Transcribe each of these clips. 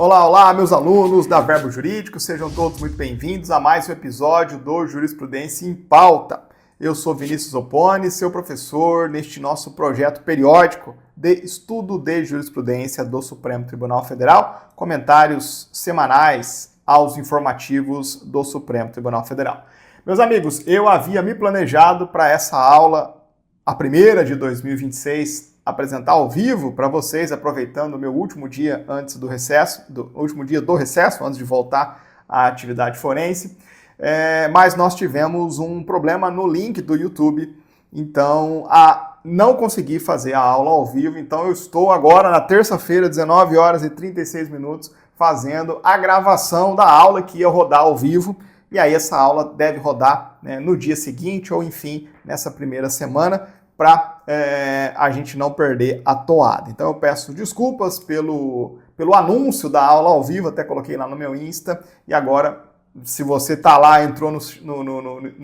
Olá, olá, meus alunos da Verbo Jurídico, sejam todos muito bem-vindos a mais um episódio do Jurisprudência em Pauta. Eu sou Vinícius Opponi, seu professor neste nosso projeto periódico de estudo de jurisprudência do Supremo Tribunal Federal, comentários semanais aos informativos do Supremo Tribunal Federal. Meus amigos, eu havia me planejado para essa aula, a primeira de 2026, apresentar ao vivo para vocês, aproveitando o meu último dia antes do recesso, antes de voltar à atividade forense, mas nós tivemos um problema no link do YouTube, então não consegui fazer a aula ao vivo, então eu estou agora na terça-feira, 19 horas e 36 minutos, fazendo a gravação da aula que ia rodar ao vivo, e aí essa aula deve rodar, né, no dia seguinte ou enfim, nessa primeira semana, para a gente não perder a toada. Então eu peço desculpas pelo anúncio da aula ao vivo, até coloquei lá no meu Insta, e agora, se você está lá, entrou no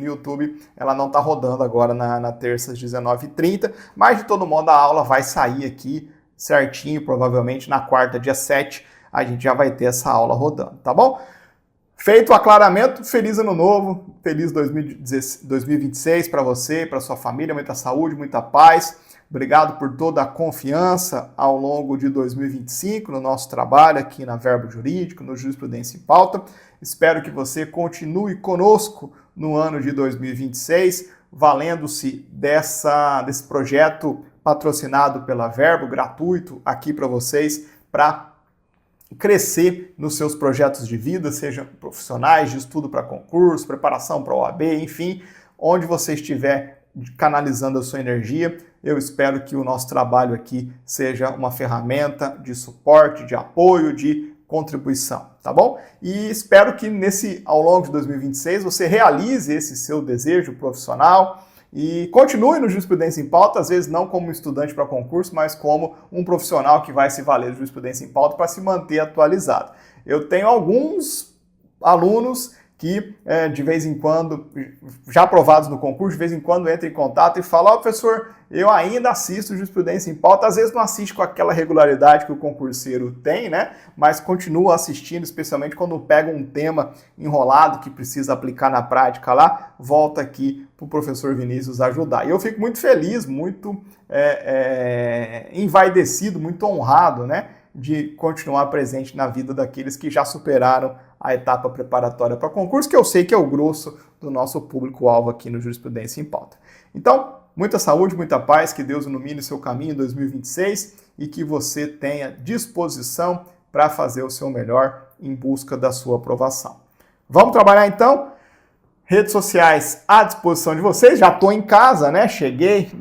YouTube, ela não está rodando agora na terça às 19h30, mas de todo modo a aula vai sair aqui certinho, provavelmente na quarta, dia 7, a gente já vai ter essa aula rodando, tá bom? Feito o aclaramento, feliz ano novo, feliz 2026 para você, para sua família, muita saúde, muita paz. Obrigado por toda a confiança ao longo de 2025 no nosso trabalho aqui na Verbo Jurídico, no Jurisprudência em Pauta. Espero que você continue conosco no ano de 2026, valendo-se desse projeto patrocinado pela Verbo, gratuito aqui para vocês, para crescer nos seus projetos de vida, sejam profissionais, de estudo para concurso, preparação para a OAB, enfim, onde você estiver canalizando a sua energia, eu espero que o nosso trabalho aqui seja uma ferramenta de suporte, de apoio, de contribuição, tá bom? E espero que ao longo de 2026 você realize esse seu desejo profissional e continue no Jurisprudência em Pauta, às vezes não como estudante para concurso, mas como um profissional que vai se valer de Jurisprudência em Pauta para se manter atualizado. Eu tenho alguns alunos que, de vez em quando, já aprovados no concurso, de vez em quando entram em contato e falam: professor, eu ainda assisto Jurisprudência em Pauta, às vezes não assiste com aquela regularidade que o concurseiro tem, né? Mas continua assistindo, especialmente quando pega um tema enrolado que precisa aplicar na prática lá, volta aqui para o professor Vinícius ajudar. E eu fico muito feliz, muito envaidecido, muito honrado, né, de continuar presente na vida daqueles que já superaram a etapa preparatória para concurso, que eu sei que é o grosso do nosso público-alvo aqui no Jurisprudência em Pauta. Então, muita saúde, muita paz, que Deus ilumine seu caminho em 2026 e que você tenha disposição para fazer o seu melhor em busca da sua aprovação. Vamos trabalhar então? Redes sociais à disposição de vocês, já estou em casa, né? Cheguei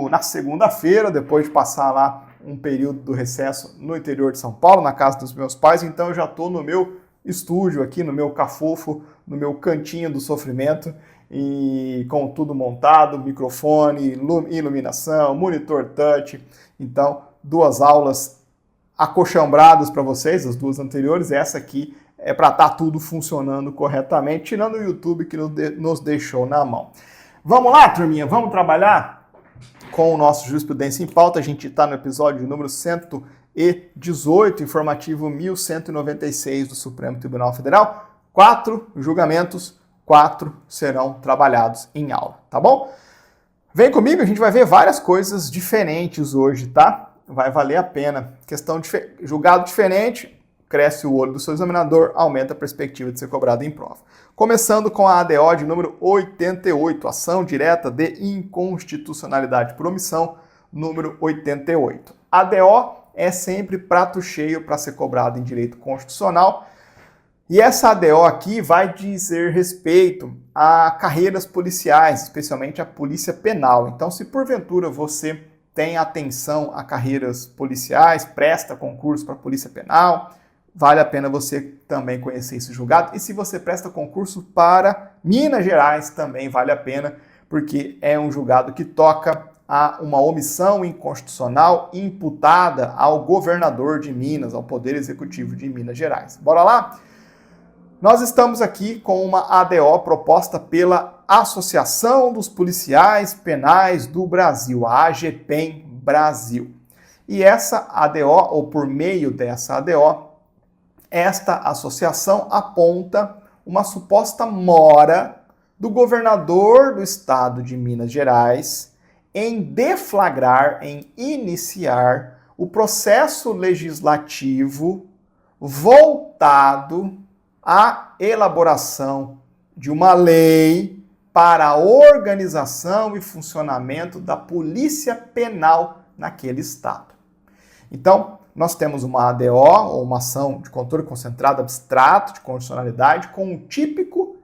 na segunda-feira, depois de passar lá um período do recesso no interior de São Paulo, na casa dos meus pais, então eu já estou no meu estúdio aqui, no meu cafofo, no meu cantinho do sofrimento, e com tudo montado, microfone, iluminação, monitor touch. Então, 2 aulas acochambradas para vocês, as 2 anteriores, essa aqui é para estar tudo funcionando corretamente, tirando o YouTube que nos deixou na mão. Vamos lá, turminha, vamos trabalhar com o nosso Jurisprudência em Pauta. A gente está no episódio número 118, informativo 1196 do Supremo Tribunal Federal. 4 julgamentos, 4 serão trabalhados em aula, tá bom? Vem comigo, a gente vai ver várias coisas diferentes hoje, tá? Vai valer a pena. Questão de julgado diferente, cresce o olho do seu examinador, aumenta a perspectiva de ser cobrado em prova. Começando com a ADO de número 88, ação direta de inconstitucionalidade por omissão, número 88. ADO é sempre prato cheio para ser cobrado em direito constitucional, e essa ADO aqui vai dizer respeito a carreiras policiais, especialmente a polícia penal. Então, se porventura você tem atenção a carreiras policiais, presta concurso para a polícia penal, vale a pena você também conhecer esse julgado. E se você presta concurso para Minas Gerais, também vale a pena, porque é um julgado que toca a uma omissão inconstitucional imputada ao governador de Minas, ao Poder Executivo de Minas Gerais. Bora lá? Nós estamos aqui com uma ADO proposta pela Associação dos Policiais Penais do Brasil, a AGPEM Brasil. E essa ADO, ou por meio dessa ADO, esta associação aponta uma suposta mora do governador do estado de Minas Gerais em deflagrar, em iniciar o processo legislativo voltado à elaboração de uma lei para a organização e funcionamento da polícia penal naquele estado. Então, nós temos uma ADO, ou uma ação de controle concentrado abstrato de condicionalidade, com um típico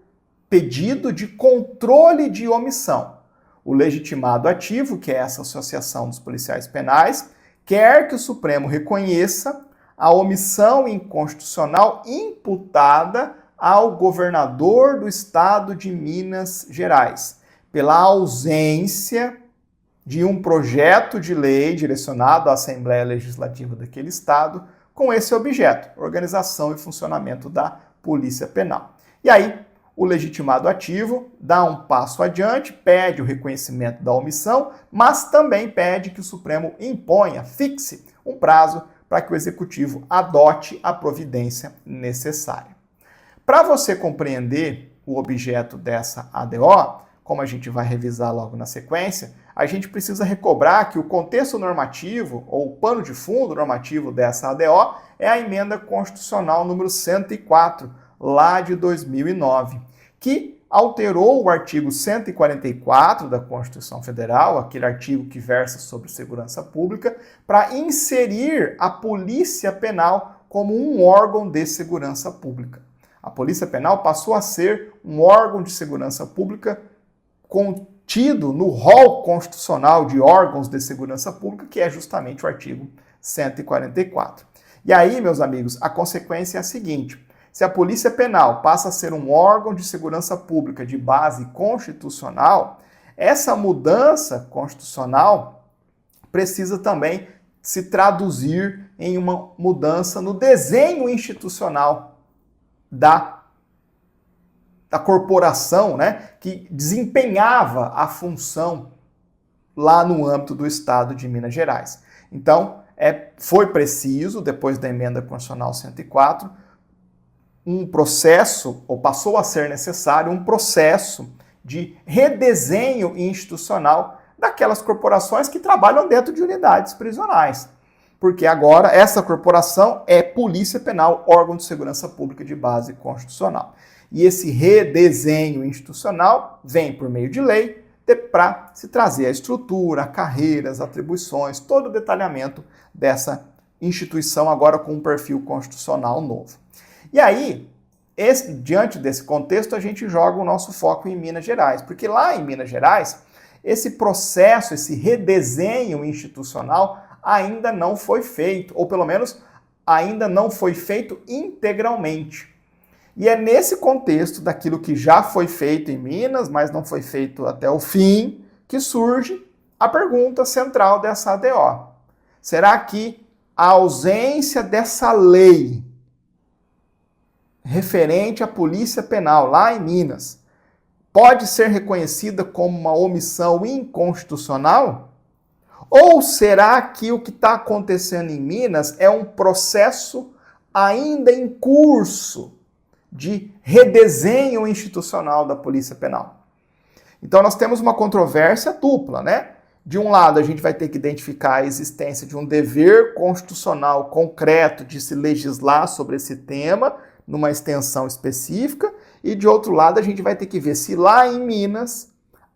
pedido de controle de omissão. O legitimado ativo, que é essa associação dos policiais penais, quer que o Supremo reconheça a omissão inconstitucional imputada ao governador do estado de Minas Gerais, pela ausência de um projeto de lei direcionado à Assembleia Legislativa daquele estado com esse objeto, organização e funcionamento da Polícia Penal. E aí, o legitimado ativo dá um passo adiante, pede o reconhecimento da omissão, mas também pede que o Supremo imponha, fixe um prazo para que o Executivo adote a providência necessária. Para você compreender o objeto dessa ADO, como a gente vai revisar logo na sequência, a gente precisa recobrar que o contexto normativo, ou o pano de fundo normativo dessa ADO, é a Emenda Constitucional número 104, lá de 2009, que alterou o artigo 144 da Constituição Federal, aquele artigo que versa sobre segurança pública, para inserir a Polícia Penal como um órgão de segurança pública. A Polícia Penal passou a ser um órgão de segurança pública contido no rol constitucional de órgãos de segurança pública, que é justamente o artigo 144. E aí, meus amigos, a consequência é a seguinte: se a Polícia Penal passa a ser um órgão de segurança pública de base constitucional, essa mudança constitucional precisa também se traduzir em uma mudança no desenho institucional da corporação, né, que desempenhava a função lá no âmbito do estado de Minas Gerais. Então, foi preciso, depois da Emenda Constitucional 104, um processo, ou passou a ser necessário, um processo de redesenho institucional daquelas corporações que trabalham dentro de unidades prisionais. Porque agora essa corporação é Polícia Penal, órgão de segurança pública de base constitucional. E esse redesenho institucional vem por meio de lei para se trazer a estrutura, a carreira, as atribuições, todo o detalhamento dessa instituição agora com um perfil constitucional novo. E aí, diante desse contexto, a gente joga o nosso foco em Minas Gerais, porque lá em Minas Gerais, esse processo, esse redesenho institucional ainda não foi feito, ou pelo menos ainda não foi feito integralmente. E é nesse contexto daquilo que já foi feito em Minas, mas não foi feito até o fim, que surge a pergunta central dessa ADO. Será que a ausência dessa lei referente à Polícia Penal lá em Minas pode ser reconhecida como uma omissão inconstitucional? Ou será que o que está acontecendo em Minas é um processo ainda em curso de redesenho institucional da Polícia Penal? Então nós temos uma controvérsia dupla, né? De um lado, a gente vai ter que identificar a existência de um dever constitucional concreto de se legislar sobre esse tema, numa extensão específica, e de outro lado, a gente vai ter que ver se lá em Minas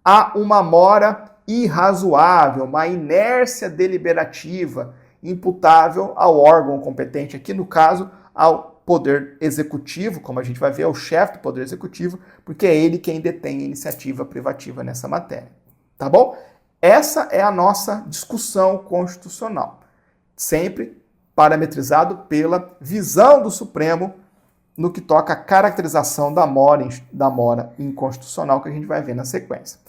há uma mora irrazoável, uma inércia deliberativa imputável ao órgão competente, aqui no caso, ao Poder Executivo, como a gente vai ver, ao chefe do Poder Executivo, porque é ele quem detém a iniciativa privativa nessa matéria. Tá bom? Essa é a nossa discussão constitucional, sempre parametrizado pela visão do Supremo no que toca à caracterização da mora inconstitucional, que a gente vai ver na sequência.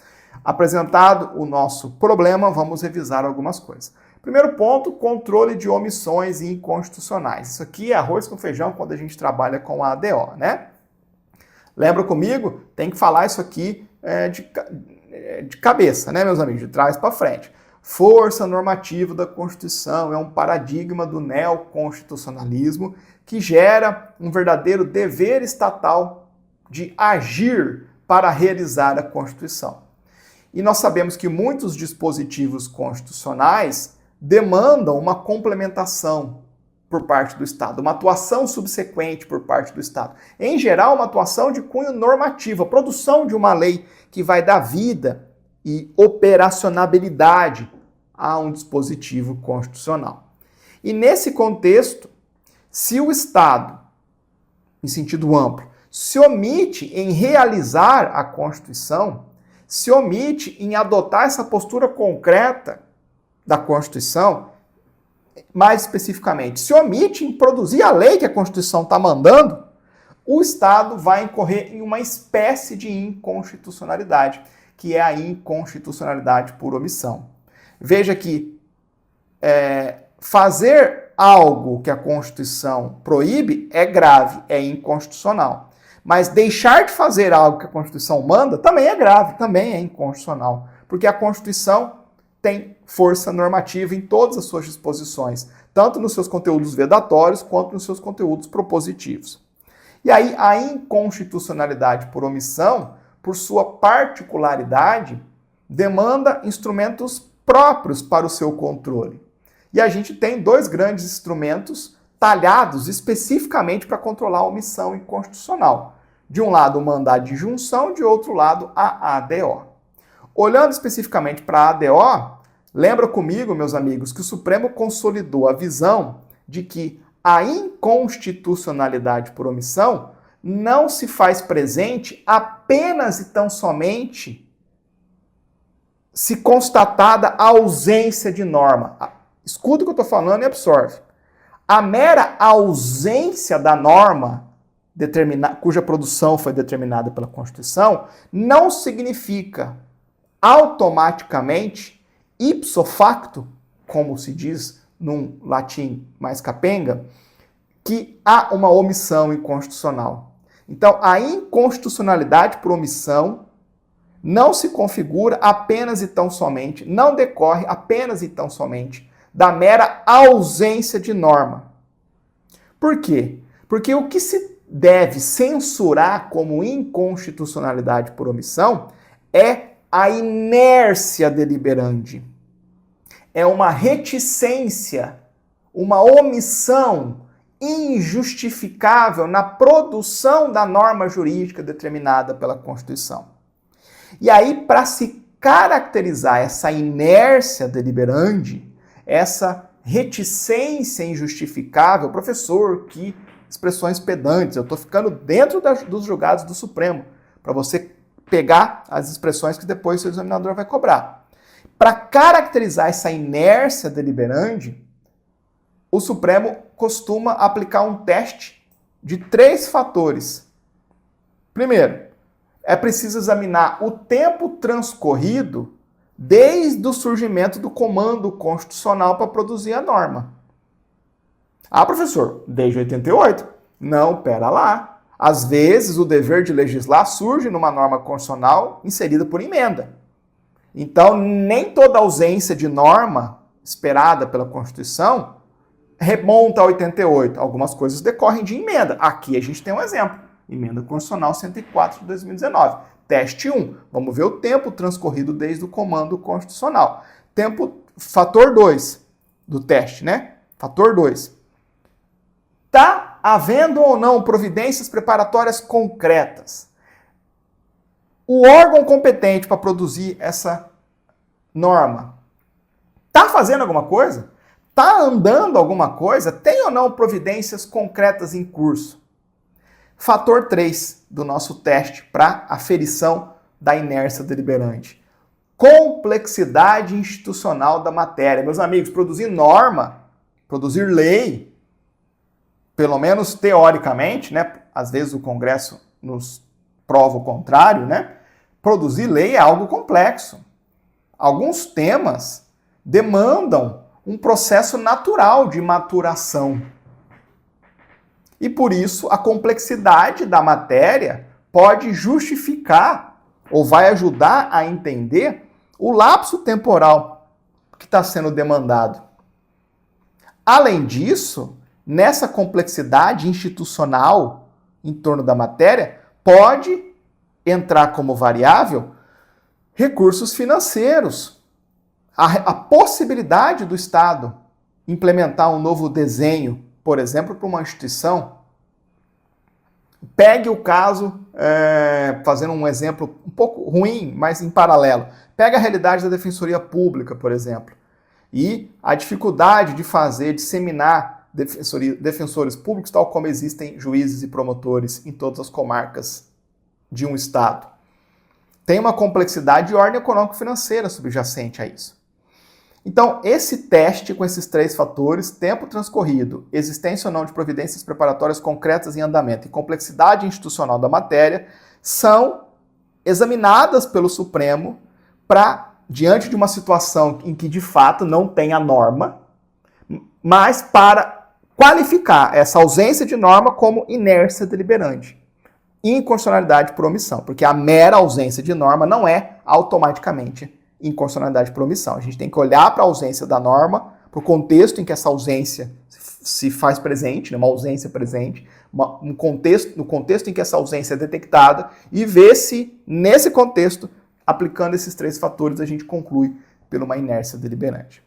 Apresentado o nosso problema, vamos revisar algumas coisas. Primeiro ponto, controle de omissões inconstitucionais. Isso aqui é arroz com feijão quando a gente trabalha com a ADO, né? Lembra comigo? Tem que falar isso aqui de cabeça, né, meus amigos? De trás para frente. Força normativa da Constituição é um paradigma do neoconstitucionalismo que gera um verdadeiro dever estatal de agir para realizar a Constituição. E nós sabemos que muitos dispositivos constitucionais demandam uma complementação por parte do Estado, uma atuação subsequente por parte do Estado. Em geral, uma atuação de cunho normativo, a produção de uma lei que vai dar vida e operacionalidade a um dispositivo constitucional. E nesse contexto, se o Estado, em sentido amplo, se omite em realizar a Constituição, se omite em adotar essa postura concreta da Constituição, mais especificamente, se omite em produzir a lei que a Constituição está mandando, o Estado vai incorrer em uma espécie de inconstitucionalidade, que é a inconstitucionalidade por omissão. Veja que fazer algo que a Constituição proíbe é grave, é inconstitucional. Mas deixar de fazer algo que a Constituição manda também é grave, também é inconstitucional. Porque a Constituição tem força normativa em todas as suas disposições, tanto nos seus conteúdos vedatórios quanto nos seus conteúdos propositivos. E aí a inconstitucionalidade por omissão, por sua particularidade, demanda instrumentos próprios para o seu controle. E a gente tem dois grandes instrumentos talhados especificamente para controlar a omissão inconstitucional. De um lado, o mandado de junção, de outro lado, a ADO. Olhando especificamente para a ADO, lembra comigo, meus amigos, que o Supremo consolidou a visão de que a inconstitucionalidade por omissão não se faz presente apenas e tão somente se constatada a ausência de norma. Escuta o que eu estou falando e absorve. A mera ausência da norma cuja produção foi determinada pela Constituição não significa automaticamente, ipso facto, como se diz num latim mais capenga, que há uma omissão inconstitucional. Então, a inconstitucionalidade por omissão não se configura apenas e tão somente, não decorre apenas e tão somente da mera ausência de norma. Por quê? Porque o que se deve censurar como inconstitucionalidade por omissão é a inércia deliberandi. É uma reticência, uma omissão injustificável na produção da norma jurídica determinada pela Constituição. E aí, para se caracterizar essa inércia deliberandi, essa reticência injustificável, professor, que expressões pedantes, eu estou ficando dentro dos julgados do Supremo, para você pegar as expressões que depois o seu examinador vai cobrar. Para caracterizar essa inércia deliberandi, o Supremo costuma aplicar um teste de 3 fatores. Primeiro, é preciso examinar o tempo transcorrido desde o surgimento do comando constitucional para produzir a norma. Ah, professor, desde 88? Não, pera lá. Às vezes, o dever de legislar surge numa norma constitucional inserida por emenda. Então, nem toda ausência de norma esperada pela Constituição remonta a 88. Algumas coisas decorrem de emenda. Aqui a gente tem um exemplo. Emenda Constitucional 104 de 2019. Teste 1. Vamos ver o tempo transcorrido desde o comando constitucional. Fator 2 do teste, né? Fator 2. Está havendo ou não providências preparatórias concretas? O órgão competente para produzir essa norma está fazendo alguma coisa? Está andando alguma coisa? Tem ou não providências concretas em curso? Fator 3 do nosso teste para aferição da inércia deliberante. Complexidade institucional da matéria. Meus amigos, produzir norma, produzir lei, pelo menos teoricamente, né? Às vezes o Congresso nos prova o contrário, né? Produzir lei é algo complexo. Alguns temas demandam um processo natural de maturação. E por isso a complexidade da matéria pode justificar ou vai ajudar a entender o lapso temporal que está sendo demandado. Além disso, nessa complexidade institucional em torno da matéria, pode entrar como variável recursos financeiros. A possibilidade do Estado implementar um novo desenho, por exemplo, para uma instituição. Pegue o caso, fazendo um exemplo um pouco ruim, mas em paralelo. Pega a realidade da Defensoria Pública, por exemplo, e a dificuldade de disseminar defensores públicos, tal como existem juízes e promotores em todas as comarcas de um Estado. Tem uma complexidade de ordem econômico-financeira subjacente a isso. Então, esse teste com esses 3 fatores, tempo transcorrido, existência ou não de providências preparatórias concretas em andamento e complexidade institucional da matéria, são examinadas pelo Supremo diante de uma situação em que, de fato, não tem a norma, mas para qualificar essa ausência de norma como inércia deliberante. Inconstitucionalidade por omissão, porque a mera ausência de norma não é automaticamente inconstitucionalidade por omissão. A gente tem que olhar para a ausência da norma, para o contexto em que essa ausência se faz presente, né, uma ausência presente, no contexto em que essa ausência é detectada, e ver se, nesse contexto, aplicando esses 3 fatores, a gente conclui por uma inércia deliberante.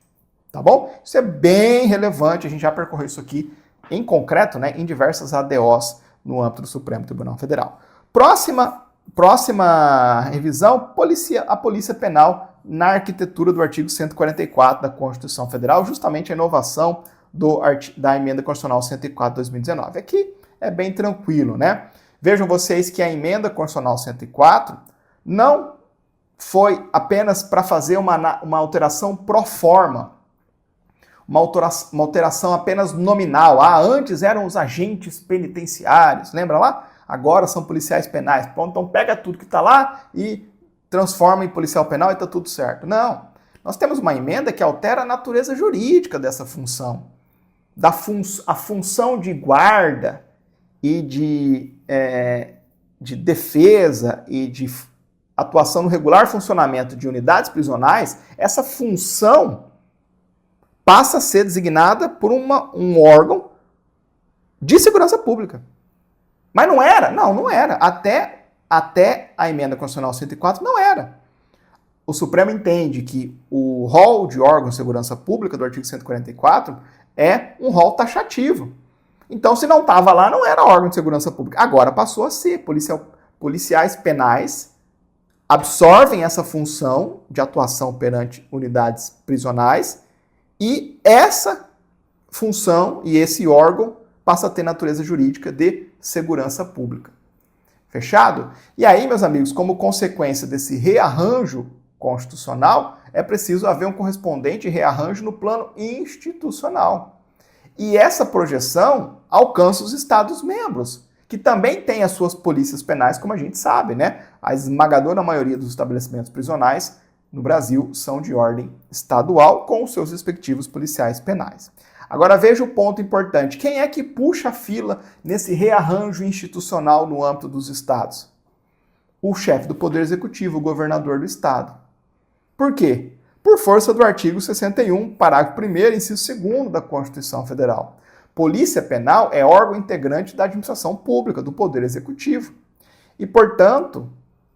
Tá bom? Isso é bem relevante, a gente já percorreu isso aqui em concreto, né, em diversas ADOs no âmbito do Supremo Tribunal Federal. Próxima revisão, a Polícia Penal na arquitetura do artigo 144 da Constituição Federal, justamente a inovação da Emenda Constitucional 104 de 2019. Aqui é bem tranquilo, né? Vejam vocês que a Emenda Constitucional 104 não foi apenas para fazer uma alteração pro forma, uma alteração apenas nominal. Antes eram os agentes penitenciários, lembra lá? Agora são policiais penais. Pronto, então pega tudo que está lá e transforma em policial penal e está tudo certo. Não. Nós temos uma emenda que altera a natureza jurídica dessa função. A função de guarda e de defesa e de atuação no regular funcionamento de unidades prisionais, essa função passa a ser designada por um órgão de segurança pública. Mas não era? Não era. Até a Emenda Constitucional 104 não era. O Supremo entende que o rol de órgão de segurança pública do artigo 144 é um rol taxativo. Então, se não estava lá, não era órgão de segurança pública. Agora passou a ser. Policiais penais absorvem essa função de atuação perante unidades prisionais e essa função e esse órgão passa a ter natureza jurídica de segurança pública. Fechado? E aí, meus amigos, como consequência desse rearranjo constitucional, é preciso haver um correspondente rearranjo no plano institucional. E essa projeção alcança os Estados-membros, que também têm as suas polícias penais, como a gente sabe, né? A esmagadora maioria dos estabelecimentos prisionais no Brasil são de ordem estadual, com os seus respectivos policiais penais. Agora veja o ponto importante. Quem é que puxa a fila nesse rearranjo institucional no âmbito dos estados? O chefe do Poder Executivo, o governador do estado. Por quê? Por força do artigo 61, parágrafo 1º, inciso 2º da Constituição Federal. Polícia Penal é órgão integrante da administração pública, do Poder Executivo. E, portanto,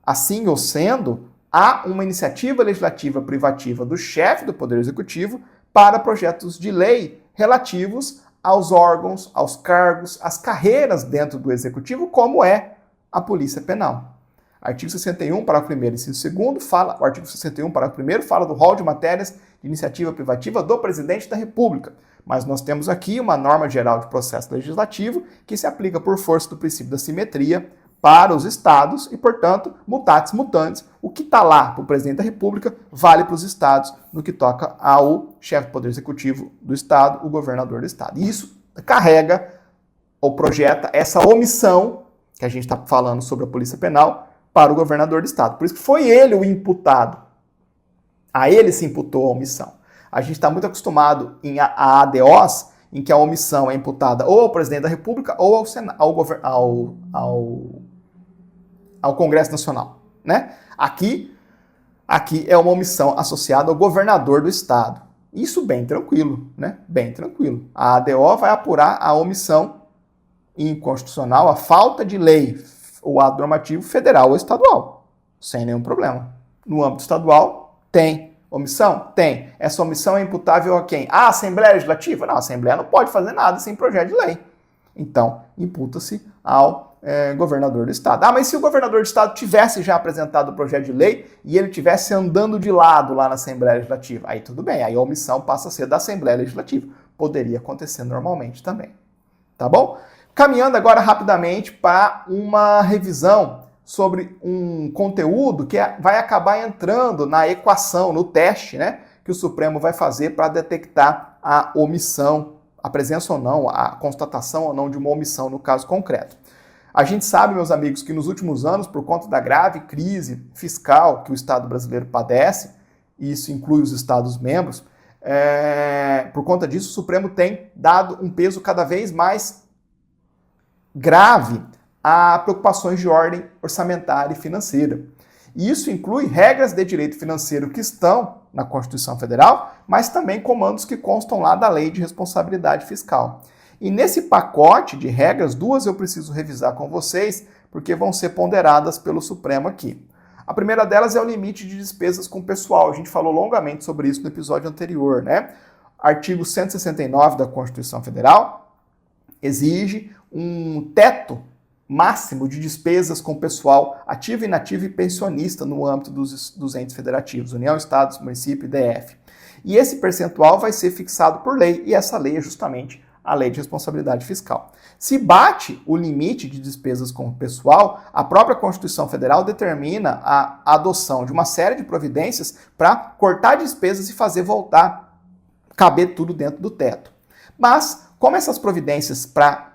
assim ou sendo, há uma iniciativa legislativa privativa do chefe do Poder Executivo para projetos de lei relativos aos órgãos, aos cargos, às carreiras dentro do Executivo, como é a Polícia Penal. Artigo 61, parágrafo 1º, inciso 2º, o artigo 61, parágrafo 1º, fala do rol de matérias de iniciativa privativa do Presidente da República. Mas nós temos aqui uma norma geral de processo legislativo que se aplica por força do princípio da simetria para os estados e, portanto, mutatis mutandis, o que está lá para o Presidente da República vale para os estados no que toca ao chefe do Poder Executivo do estado, o governador do estado. E isso carrega ou projeta essa omissão que a gente está falando sobre a Polícia Penal para o governador do estado. Por isso que foi ele o imputado. A ele se imputou a omissão. A gente está muito acostumado a ADOs, em que a omissão é imputada ou ao Presidente da República ou ao Congresso Nacional, né? Aqui é uma omissão associada ao governador do estado. Isso bem tranquilo, né? Bem tranquilo. A ADO vai apurar a omissão inconstitucional, a falta de lei, o ato normativo federal ou estadual, sem nenhum problema. No âmbito estadual, tem omissão? Tem. Essa omissão é imputável a quem? A Assembleia Legislativa? Não, a Assembleia não pode fazer nada sem projeto de lei. Então, imputa-se ao governador do estado. Ah, mas se o governador do estado tivesse já apresentado o projeto de lei e ele tivesse andando de lado lá na Assembleia Legislativa, aí tudo bem, aí a omissão passa a ser da Assembleia Legislativa. Poderia acontecer normalmente também. Tá bom? Caminhando agora rapidamente para uma revisão sobre um conteúdo que vai acabar entrando na equação, no teste, né, que o Supremo vai fazer para detectar a omissão, a presença ou não, a constatação ou não de uma omissão no caso concreto. A gente sabe, meus amigos, que nos últimos anos, por conta da grave crise fiscal que o Estado brasileiro padece, e isso inclui os Estados-membros, por conta disso o Supremo tem dado um peso cada vez mais grave a preocupações de ordem orçamentária e financeira. E isso inclui regras de direito financeiro que estão na Constituição Federal, mas também comandos que constam lá da Lei de Responsabilidade Fiscal. E nesse pacote de regras, duas eu preciso revisar com vocês, porque vão ser ponderadas pelo Supremo aqui. A primeira delas é o limite de despesas com pessoal. A gente falou longamente sobre isso no episódio anterior, né? Artigo 169 da Constituição Federal exige um teto máximo de despesas com pessoal ativo, inativo e pensionista no âmbito dos entes federativos, União, Estados, Município e DF. E esse percentual vai ser fixado por lei, e essa lei é justamente a Lei de Responsabilidade Fiscal. Se bate o limite de despesas com o pessoal, a própria Constituição Federal determina a adoção de uma série de providências para cortar despesas e fazer voltar, caber tudo dentro do teto. Mas, como essas providências para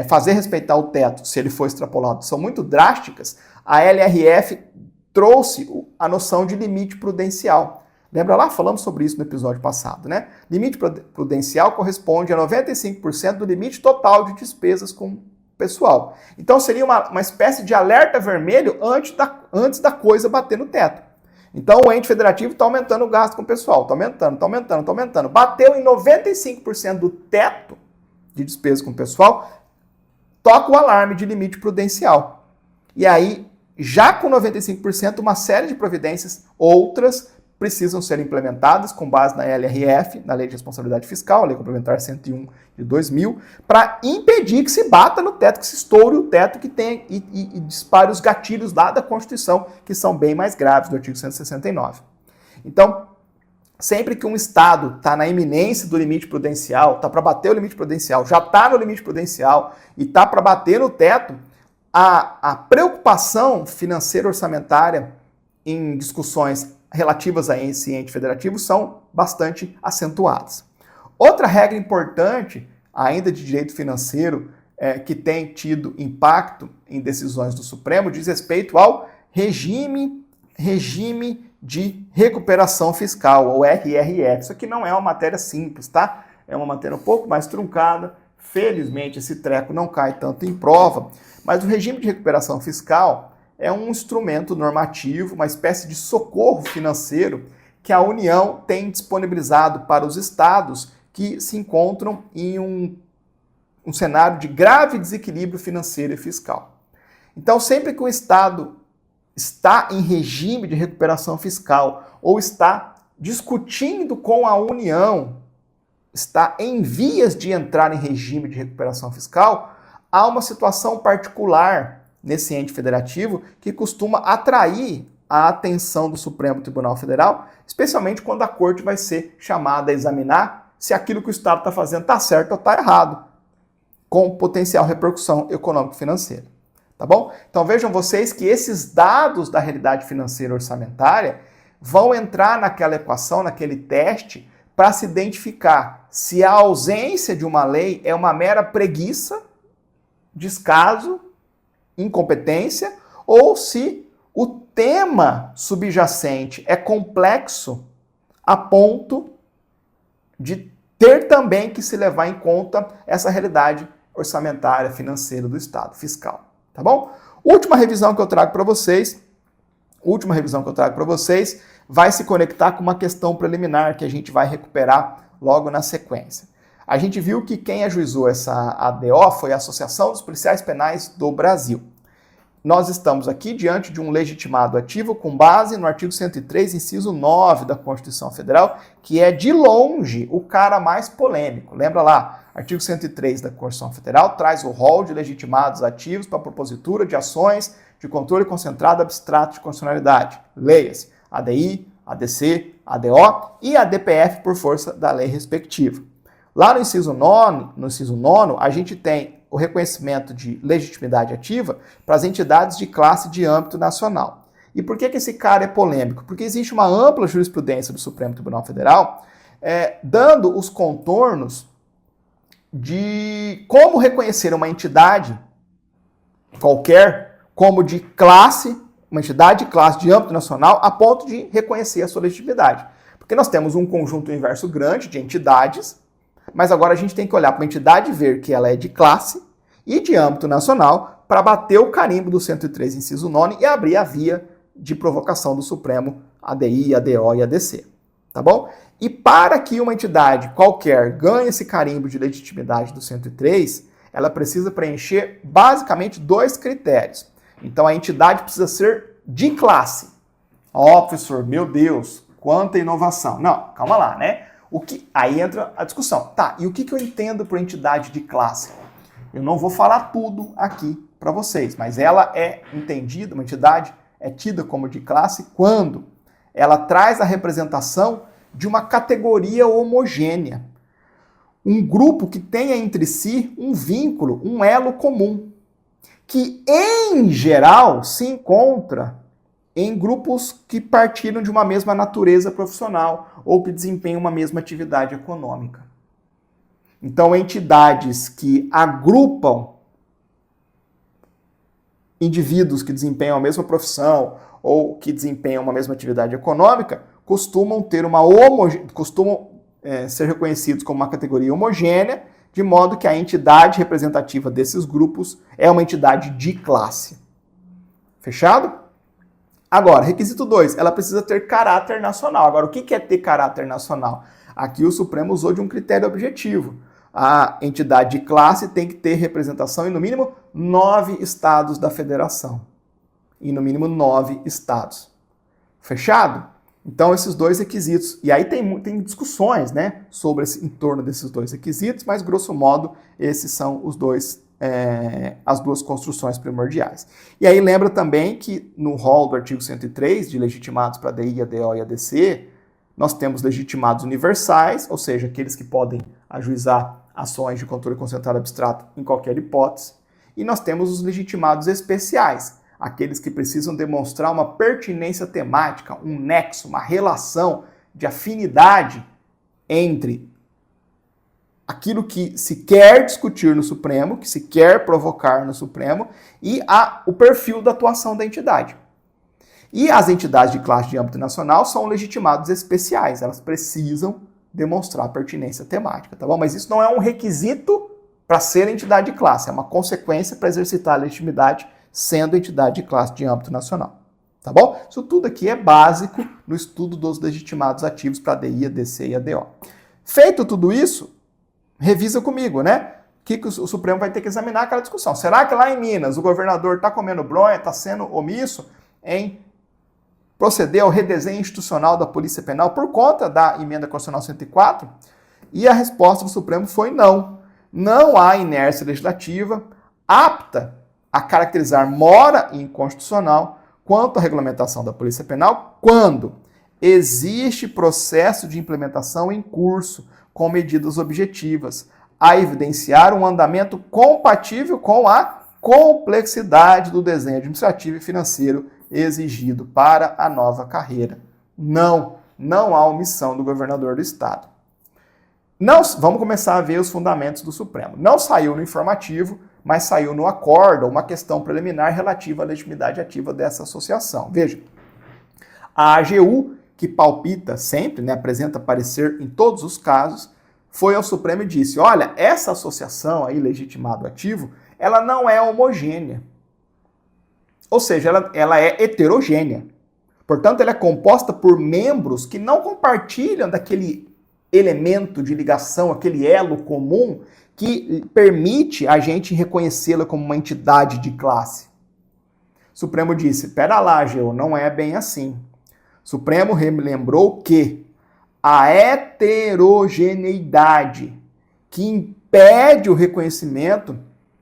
fazer respeitar o teto, se ele for extrapolado, são muito drásticas, a LRF trouxe a noção de limite prudencial. Lembra lá? Falamos sobre isso no episódio passado, né? Limite prudencial corresponde a 95% do limite total de despesas com pessoal. Então seria uma espécie de alerta vermelho antes da coisa bater no teto. Então o ente federativo está aumentando o gasto com o pessoal, está aumentando. Bateu em 95% do teto de despesas com o pessoal, toca o alarme de limite prudencial. E aí, já com 95%, uma série de providências, outras, precisam ser implementadas com base na LRF, na Lei de Responsabilidade Fiscal, a Lei Complementar 101 de 2000, para impedir que se bata no teto, que se estoure o teto que tem e dispare os gatilhos lá da Constituição, que são bem mais graves, do artigo 169. Então, sempre que um Estado está na iminência do limite prudencial, está para bater o limite prudencial, já está no limite prudencial e está para bater no teto, a preocupação financeira orçamentária em discussões relativas a esse ente federativo são bastante acentuadas. Outra regra importante, ainda de direito financeiro, que tem tido impacto em decisões do Supremo, diz respeito ao regime de recuperação fiscal, ou RRF. Isso aqui não é uma matéria simples, tá? É uma matéria um pouco mais truncada. Felizmente, esse treco não cai tanto em prova, mas o regime de recuperação fiscal é um instrumento normativo, uma espécie de socorro financeiro que a União tem disponibilizado para os estados que se encontram em um cenário de grave desequilíbrio financeiro e fiscal. Então, sempre que o estado está em regime de recuperação fiscal ou está discutindo com a União, está em vias de entrar em regime de recuperação fiscal, há uma situação particular nesse ente federativo que costuma atrair a atenção do Supremo Tribunal Federal, especialmente quando a corte vai ser chamada a examinar se aquilo que o Estado está fazendo está certo ou está errado, com potencial repercussão econômico-financeira. Tá bom? Então vejam vocês que esses dados da realidade financeira orçamentária vão entrar naquela equação, naquele teste, para se identificar se a ausência de uma lei é uma mera preguiça, descaso, incompetência, ou se o tema subjacente é complexo a ponto de ter também que se levar em conta essa realidade orçamentária, financeira do Estado, fiscal. Tá bom? Última revisão que eu trago para vocês última revisão que eu trago para vocês, vai se conectar com uma questão preliminar que a gente vai recuperar logo na sequência. A gente viu que quem ajuizou essa ADO foi a Associação dos Policiais Penais do Brasil. Nós estamos aqui diante de um legitimado ativo com base no artigo 103, inciso 9 da Constituição Federal, que é, de longe, o cara mais polêmico. Lembra lá, artigo 103 da Constituição Federal traz o rol de legitimados ativos para a propositura de ações de controle concentrado abstrato de constitucionalidade. Leia-se, ADI, ADC, ADO e ADPF por força da lei respectiva. Lá no inciso 9, a gente tem o reconhecimento de legitimidade ativa para as entidades de classe de âmbito nacional. E por que esse cara é polêmico? Porque existe uma ampla jurisprudência do Supremo Tribunal Federal dando os contornos de como reconhecer uma entidade qualquer como de classe, uma entidade de classe de âmbito nacional, a ponto de reconhecer a sua legitimidade. Porque nós temos um conjunto inverso grande de entidades, mas agora a gente tem que olhar para uma entidade e ver que ela é de classe e de âmbito nacional para bater o carimbo do 103, inciso 9 e abrir a via de provocação do Supremo ADI, ADO e ADC. Tá bom? E para que uma entidade qualquer ganhe esse carimbo de legitimidade do 103, ela precisa preencher basicamente 2 critérios. Então a entidade precisa ser de classe. Ó, professor, meu Deus, quanta inovação. Não, calma lá, né? Aí entra a discussão. Tá, e o que eu entendo por entidade de classe? Eu não vou falar tudo aqui para vocês, mas ela é entendida, uma entidade é tida como de classe quando ela traz a representação de uma categoria homogênea. Um grupo que tenha entre si um vínculo, um elo comum, que em geral se encontra em grupos que partilham de uma mesma natureza profissional ou que desempenham uma mesma atividade econômica. Então, entidades que agrupam indivíduos que desempenham a mesma profissão ou que desempenham uma mesma atividade econômica costumam ter ser reconhecidos como uma categoria homogênea, de modo que a entidade representativa desses grupos é uma entidade de classe. Fechado? Agora, requisito 2, ela precisa ter caráter nacional. Agora, o que é ter caráter nacional? Aqui o Supremo usou de um critério objetivo. A entidade de classe tem que ter representação em, no mínimo, 9 estados da federação. Em, no mínimo, 9 estados. Fechado? Então, esses 2 requisitos. E aí tem discussões, né, em torno desses 2 requisitos, mas, grosso modo, esses são as 2 construções primordiais. E aí lembra também que no rol do artigo 103, de legitimados para ADI, ADO e ADC, nós temos legitimados universais, ou seja, aqueles que podem ajuizar ações de controle concentrado abstrato em qualquer hipótese, e nós temos os legitimados especiais, aqueles que precisam demonstrar uma pertinência temática, um nexo, uma relação de afinidade entre aquilo que se quer discutir no Supremo, que se quer provocar no Supremo, e o perfil da atuação da entidade. E as entidades de classe de âmbito nacional são legitimados especiais, elas precisam demonstrar pertinência temática, tá bom? Mas isso não é um requisito para ser entidade de classe, é uma consequência para exercitar a legitimidade sendo entidade de classe de âmbito nacional, tá bom? Isso tudo aqui é básico no estudo dos legitimados ativos para ADI, ADC e ADO. Feito tudo isso, revisa comigo, né? O que o Supremo vai ter que examinar aquela discussão. Será que lá em Minas o governador está comendo bronha, está sendo omisso em proceder ao redesenho institucional da Polícia Penal por conta da Emenda Constitucional 104? E a resposta do Supremo foi não. Não há inércia legislativa apta a caracterizar mora inconstitucional quanto à regulamentação da Polícia Penal quando existe processo de implementação em curso com medidas objetivas, a evidenciar um andamento compatível com a complexidade do desenho administrativo e financeiro exigido para a nova carreira. Não há omissão do governador do Estado. Vamos começar a ver os fundamentos do Supremo. Não saiu no informativo, mas saiu no acórdão uma questão preliminar relativa à legitimidade ativa dessa associação. Veja, a AGU, que palpita sempre, né, apresenta parecer em todos os casos, foi ao Supremo e disse, olha, essa associação aí, legitimado ativo, ela não é homogênea. Ou seja, ela é heterogênea. Portanto, ela é composta por membros que não compartilham daquele elemento de ligação, aquele elo comum que permite a gente reconhecê-la como uma entidade de classe. O Supremo disse, pera lá, Geu, não é bem assim. O Supremo lembrou que a heterogeneidade que impede o reconhecimento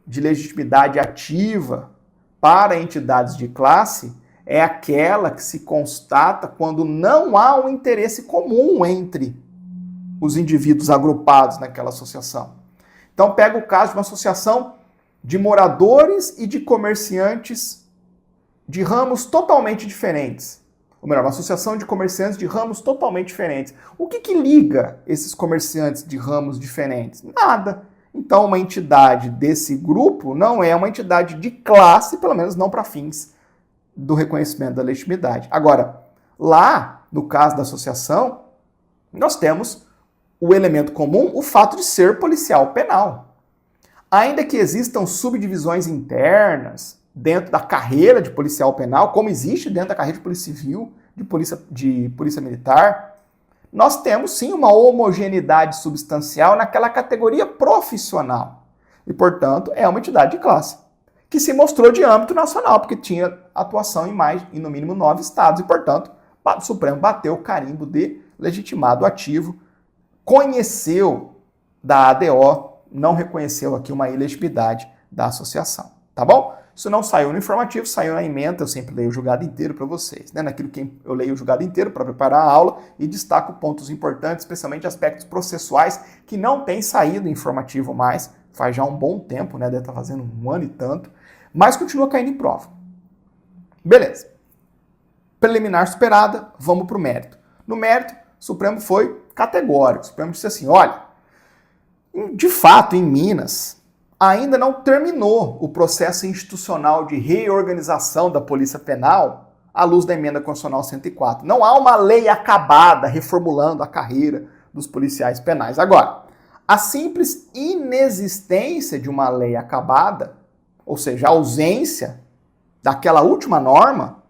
de legitimidade ativa para entidades de classe é aquela que se constata quando não há um interesse comum entre os indivíduos agrupados naquela associação. Então, pega o caso de uma associação de moradores e de comerciantes de ramos totalmente diferentes. Ou melhor, uma associação de comerciantes de ramos totalmente diferentes. O que liga esses comerciantes de ramos diferentes? Nada. Então, uma entidade desse grupo não é uma entidade de classe, pelo menos não para fins do reconhecimento da legitimidade. Agora, lá, no caso da associação, nós temos o elemento comum, o fato de ser policial penal. Ainda que existam subdivisões internas dentro da carreira de policial penal, como existe dentro da carreira de polícia civil, de polícia militar, nós temos sim uma homogeneidade substancial naquela categoria profissional. E, portanto, é uma entidade de classe, que se mostrou de âmbito nacional, porque tinha atuação em no mínimo 9 estados, e, portanto, o Supremo bateu o carimbo de legitimado ativo, conheceu da ADO, não reconheceu aqui uma ilegitimidade da associação, tá bom? Isso não saiu no informativo, saiu na ementa, eu sempre leio o julgado inteiro para vocês, né? Naquilo que eu leio o julgado inteiro para preparar a aula e destaco pontos importantes, especialmente aspectos processuais que não têm saído em informativo mais, faz já um bom tempo, né? Deve estar fazendo 1 ano e tanto, mas continua caindo em prova. Beleza. Preliminar superada, vamos para o mérito. No mérito, o Supremo foi categórico. O Supremo disse assim, olha, de fato, em Minas, ainda não terminou o processo institucional de reorganização da Polícia Penal à luz da Emenda Constitucional 104. Não há uma lei acabada reformulando a carreira dos policiais penais. Agora, a simples inexistência de uma lei acabada, ou seja, a ausência daquela última norma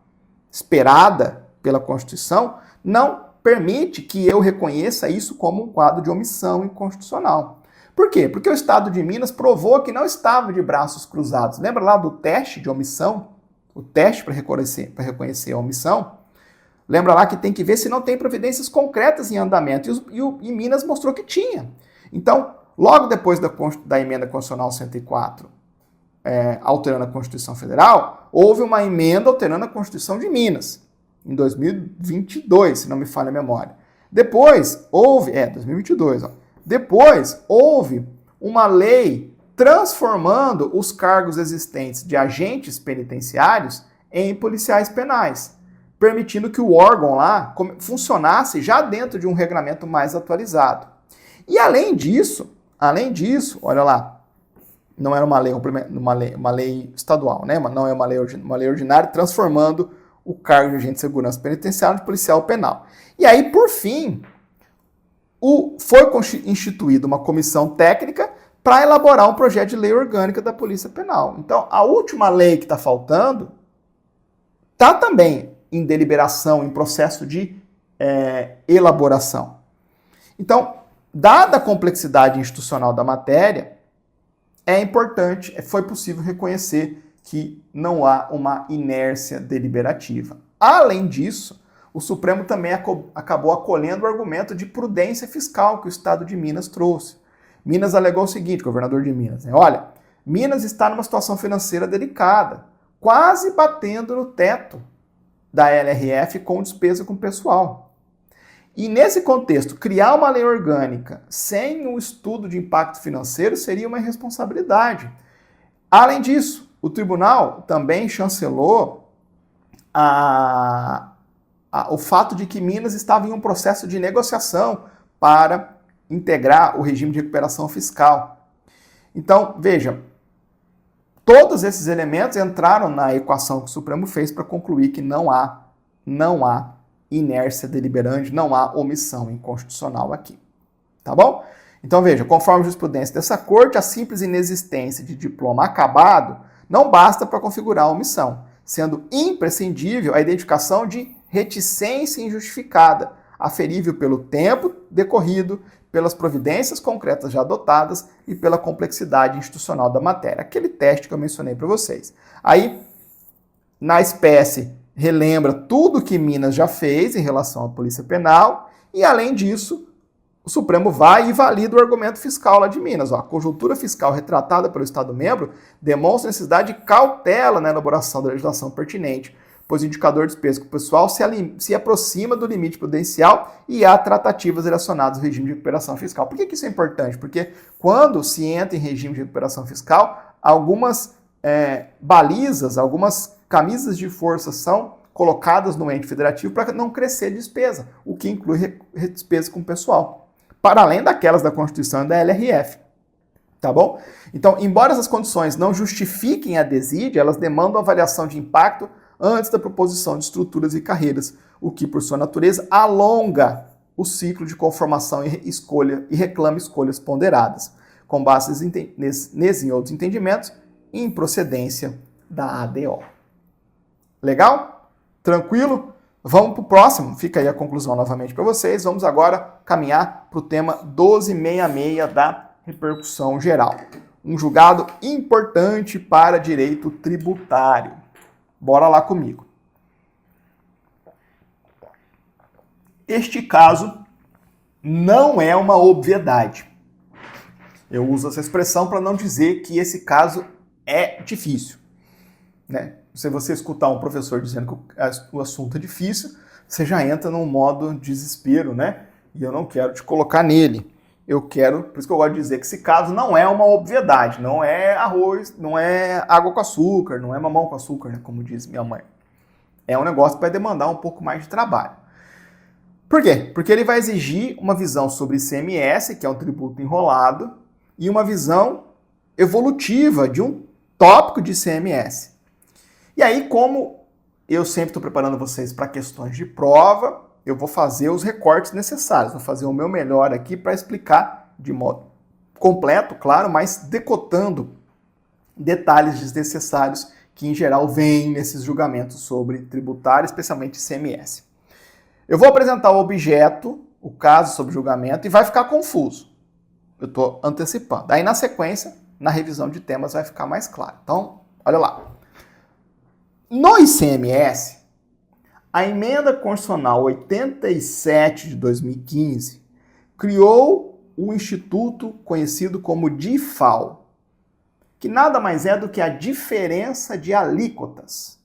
esperada pela Constituição, não permite que eu reconheça isso como um quadro de omissão inconstitucional. Por quê? Porque o Estado de Minas provou que não estava de braços cruzados. Lembra lá do teste de omissão? O teste para reconhecer a omissão? Lembra lá que tem que ver se não tem providências concretas em andamento. E Minas mostrou que tinha. Então, logo depois da Emenda Constitucional 104, alterando a Constituição Federal, houve uma emenda alterando a Constituição de Minas, em 2022, se não me falha a memória. Depois, houve... 2022, ó. Depois, houve uma lei transformando os cargos existentes de agentes penitenciários em policiais penais, permitindo que o órgão lá funcionasse já dentro de um regulamento mais atualizado. E além disso, olha lá, não era uma lei estadual, né? Não é uma lei ordinária, transformando o cargo de agente de segurança penitenciário de policial penal. E aí, por fim, foi instituída uma comissão técnica para elaborar um projeto de lei orgânica da Polícia Penal. Então, a última lei que está faltando está também em deliberação, em processo de elaboração. Então, dada a complexidade institucional da matéria, é importante, foi possível reconhecer que não há uma inércia deliberativa. Além disso, o Supremo também acabou acolhendo o argumento de prudência fiscal que o Estado de Minas trouxe. Minas alegou o seguinte, governador de Minas, né? Olha, Minas está numa situação financeira delicada, quase batendo no teto da LRF com despesa com pessoal. E nesse contexto, criar uma lei orgânica sem o estudo de impacto financeiro seria uma irresponsabilidade. Além disso, o tribunal também chancelou o fato de que Minas estava em um processo de negociação para integrar o regime de recuperação fiscal. Então, veja, todos esses elementos entraram na equação que o Supremo fez para concluir que não há inércia deliberante, não há omissão inconstitucional aqui. Tá bom? Então, veja, conforme a jurisprudência dessa corte, a simples inexistência de diploma acabado não basta para configurar a omissão, sendo imprescindível a identificação de reticência injustificada, aferível pelo tempo decorrido, pelas providências concretas já adotadas e pela complexidade institucional da matéria. Aquele teste que eu mencionei para vocês. Aí, na espécie, relembra tudo que Minas já fez em relação à Polícia Penal e, além disso, o Supremo vai e valida o argumento fiscal lá de Minas. Ó, a conjuntura fiscal retratada pelo Estado-membro demonstra a necessidade de cautela na elaboração da legislação pertinente, pois o indicador de despesa com o pessoal se aproxima do limite prudencial e há tratativas relacionadas ao regime de recuperação fiscal. Por que isso é importante? Porque quando se entra em regime de recuperação fiscal, algumas balizas, algumas camisas de força são colocadas no ente federativo para não crescer despesa, o que inclui despesa com o pessoal, para além daquelas da Constituição e da LRF. Tá bom? Então, embora essas condições não justifiquem a desídia, elas demandam avaliação de impacto antes da proposição de estruturas e carreiras, o que, por sua natureza, alonga o ciclo de conformação e escolha e reclama escolhas ponderadas, com base nesse e outros entendimentos e em procedência da ADO. Legal? Tranquilo? Vamos para o próximo. Fica aí a conclusão novamente para vocês. Vamos agora caminhar para o tema 1266 da repercussão geral. Um julgado importante para direito tributário. Bora lá comigo. Este caso não é uma obviedade. Eu uso essa expressão para não dizer que esse caso é difícil, né? Se você escutar um professor dizendo que o assunto é difícil, você já entra num modo desespero, né? E eu não quero te colocar nele. Por isso que eu gosto de dizer que esse caso não é uma obviedade, não é arroz, não é água com açúcar, não é mamão com açúcar, né, como diz minha mãe. É um negócio que vai demandar um pouco mais de trabalho. Por quê? Porque ele vai exigir uma visão sobre ICMS, que é um tributo enrolado, e uma visão evolutiva de um tópico de ICMS. E aí, como eu sempre estou preparando vocês para questões de prova, eu vou fazer os recortes necessários, vou fazer o meu melhor aqui para explicar de modo completo, claro, mas decotando detalhes desnecessários que, em geral, vêm nesses julgamentos sobre tributário, especialmente ICMS. Eu vou apresentar o objeto, o caso sobre julgamento, e vai ficar confuso. Eu estou antecipando. Aí, na sequência, na revisão de temas, vai ficar mais claro. Então, olha lá. No ICMS, a Emenda Constitucional 87 de 2015 criou o instituto conhecido como DIFAL, que nada mais é do que a diferença de alíquotas.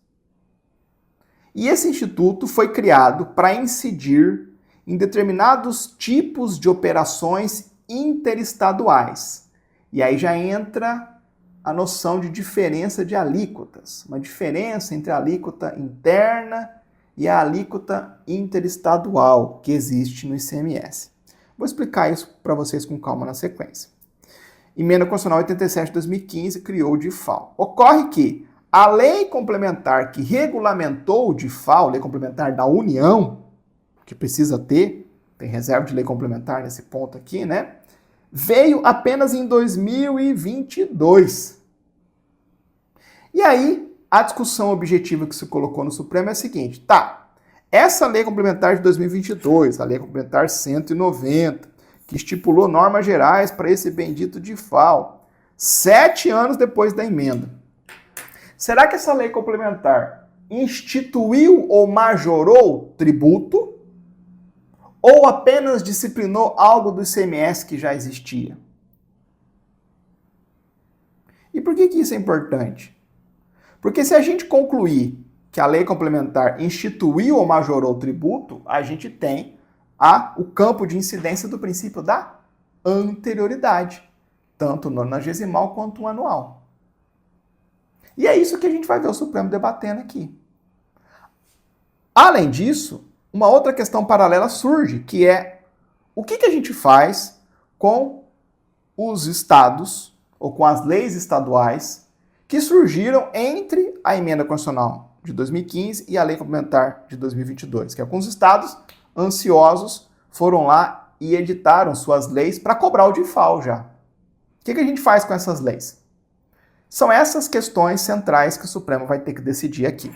E esse instituto foi criado para incidir em determinados tipos de operações interestaduais. E aí já entra a noção de diferença de alíquotas, uma diferença entre a alíquota interna e a alíquota interestadual que existe no ICMS. Vou explicar isso para vocês com calma na sequência. Emenda Constitucional 87 de 2015 criou o DIFAL. Ocorre que a lei complementar que regulamentou o DIFAL, lei complementar da União, que precisa ter, tem reserva de lei complementar nesse ponto aqui, né? Veio apenas em 2022. E aí, a discussão objetiva que se colocou no Supremo é a seguinte, tá, essa lei complementar de 2022, a lei complementar 190, que estipulou normas gerais para esse bendito DIFAL, 7 anos depois da emenda. Será que essa lei complementar instituiu ou majorou tributo ou apenas disciplinou algo do ICMS que já existia? E por que isso é importante? Porque se a gente concluir que a lei complementar instituiu ou majorou o tributo, a gente tem o campo de incidência do princípio da anterioridade, tanto no nonagesimal quanto no anual. E é isso que a gente vai ver o Supremo debatendo aqui. Além disso, uma outra questão paralela surge, que é o que a gente faz com os estados, ou com as leis estaduais, que surgiram entre a Emenda Constitucional de 2015 e a Lei Complementar de 2022, que alguns estados ansiosos foram lá e editaram suas leis para cobrar o DIFAL já. O que a gente faz com essas leis? São essas questões centrais que o Supremo vai ter que decidir aqui,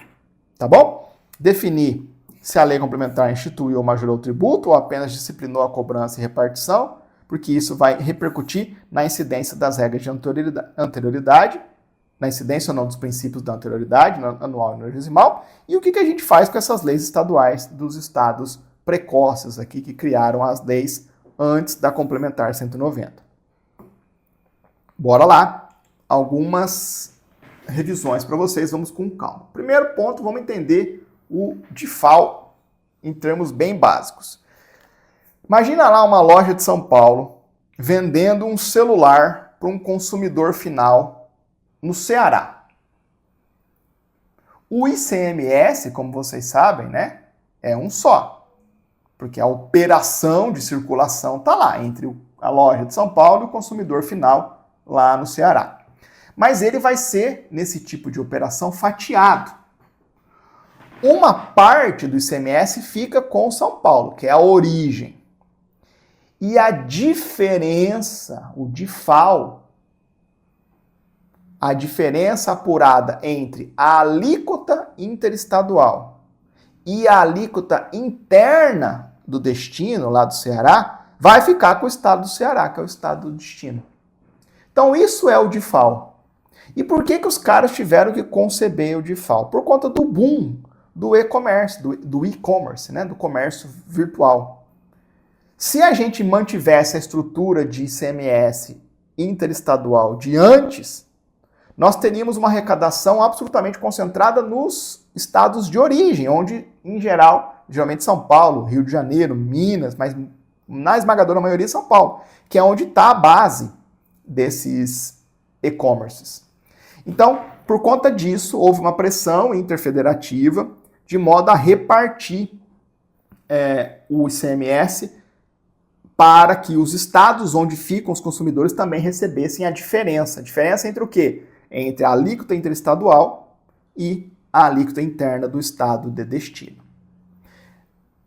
tá bom? Definir se a lei complementar instituiu ou majorou o tributo ou apenas disciplinou a cobrança e repartição, porque isso vai repercutir na incidência das regras de anterioridade, na incidência ou não dos princípios da anterioridade, anual e nonagesimal, e o que a gente faz com essas leis estaduais dos estados precoces aqui, que criaram as leis antes da complementar 190. Bora lá, algumas revisões para vocês, vamos com calma. Primeiro ponto, vamos entender o DIFAL em termos bem básicos. Imagina lá uma loja de São Paulo vendendo um celular para um consumidor final no Ceará. O ICMS, como vocês sabem, né, é um só, porque a operação de circulação está lá entre a loja de São Paulo e o consumidor final lá no Ceará. Mas ele vai ser, nesse tipo de operação, fatiado. Uma parte do ICMS fica com São Paulo, que é a origem. E a diferença, o DIFAL, a diferença apurada entre a alíquota interestadual e a alíquota interna do destino, lá do Ceará, vai ficar com o estado do Ceará, que é o estado do destino. Então isso é o DIFAL. E por que os caras tiveram que conceber o DIFAL? Por conta do boom do e-commerce, do e-commerce, né, do comércio virtual. Se a gente mantivesse a estrutura de ICMS interestadual de antes, nós teríamos uma arrecadação absolutamente concentrada nos estados de origem, onde, em geral, geralmente São Paulo, Rio de Janeiro, Minas, mas na esmagadora maioria São Paulo, que é onde está a base desses e-commerces. Então, por conta disso, houve uma pressão interfederativa de modo a repartir o ICMS para que os estados onde ficam os consumidores também recebessem a diferença. A diferença entre o quê? Entre a alíquota interestadual e a alíquota interna do estado de destino.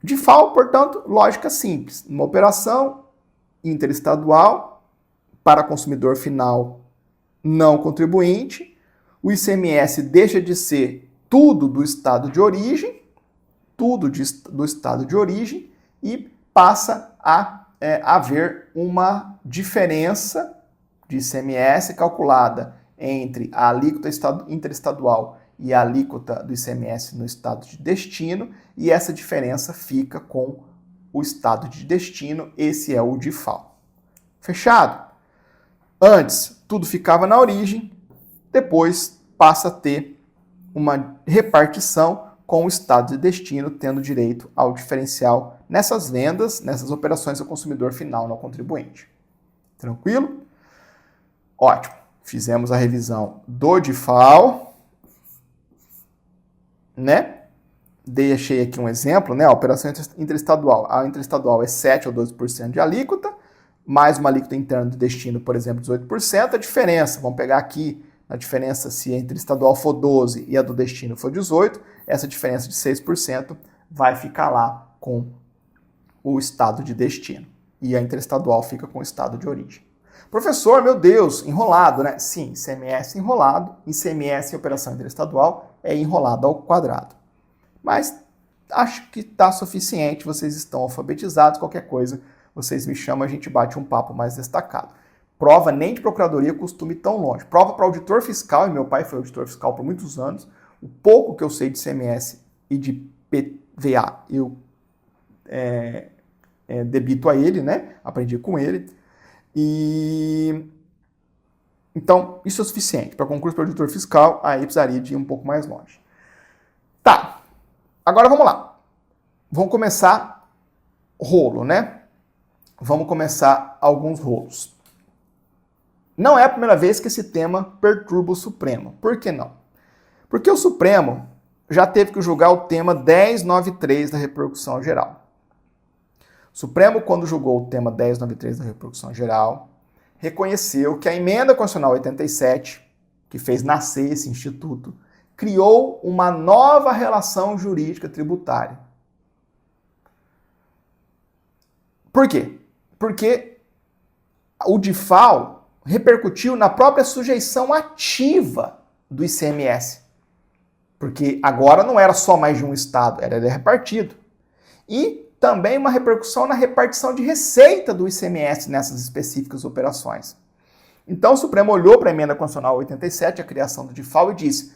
DIFAL, portanto, lógica simples. Uma operação interestadual para consumidor final não contribuinte, o ICMS deixa de ser tudo do estado de origem, do estado de origem, e passa a haver uma diferença de ICMS calculada entre a alíquota interestadual e a alíquota do ICMS no estado de destino, e essa diferença fica com o estado de destino, esse é o DIFAL. Fechado? Antes, tudo ficava na origem, depois passa a ter uma repartição com o estado de destino, tendo direito ao diferencial nessas vendas, nessas operações ao consumidor final, não contribuinte. Tranquilo? Ótimo. Fizemos a revisão do DIFAL, né? Deixei aqui um exemplo, né? A operação interestadual. A interestadual é 7 ou 12% de alíquota, mais uma alíquota interna de destino, por exemplo, 18%. A diferença, vamos pegar aqui a diferença se a interestadual for 12 e a do destino for 18, essa diferença de 6% vai ficar lá com o estado de destino. E a interestadual fica com o estado de origem. Professor, meu Deus, enrolado, né? Sim, ICMS enrolado, ICMS em operação interestadual é enrolado ao quadrado. Mas acho que está suficiente, vocês estão alfabetizados, qualquer coisa, vocês me chamam, a gente bate um papo mais destacado. Prova nem de procuradoria costuma ir tão longe. Prova para auditor fiscal, e meu pai foi auditor fiscal por muitos anos, o pouco que eu sei de ICMS e de PVA eu debito a ele, né? Aprendi com ele. E então, isso é suficiente. Para concurso para auditor fiscal, aí precisaria de ir um pouco mais longe. Tá, agora vamos lá. Vamos começar rolo, né? Vamos começar alguns rolos. Não é a primeira vez que esse tema perturba o Supremo. Por que não? Porque o Supremo já teve que julgar o tema 1093 da repercussão geral. O Supremo, quando julgou o tema 1093 da repercussão geral, reconheceu que a emenda constitucional 87, que fez nascer esse instituto, criou uma nova relação jurídica tributária. Por quê? Porque o DIFAL repercutiu na própria sujeição ativa do ICMS. porque agora não era só mais de um estado, era repartido. E também uma repercussão na repartição de receita do ICMS nessas específicas operações. Então o Supremo olhou para a Emenda Constitucional 87, a criação do DIFAL, e disse: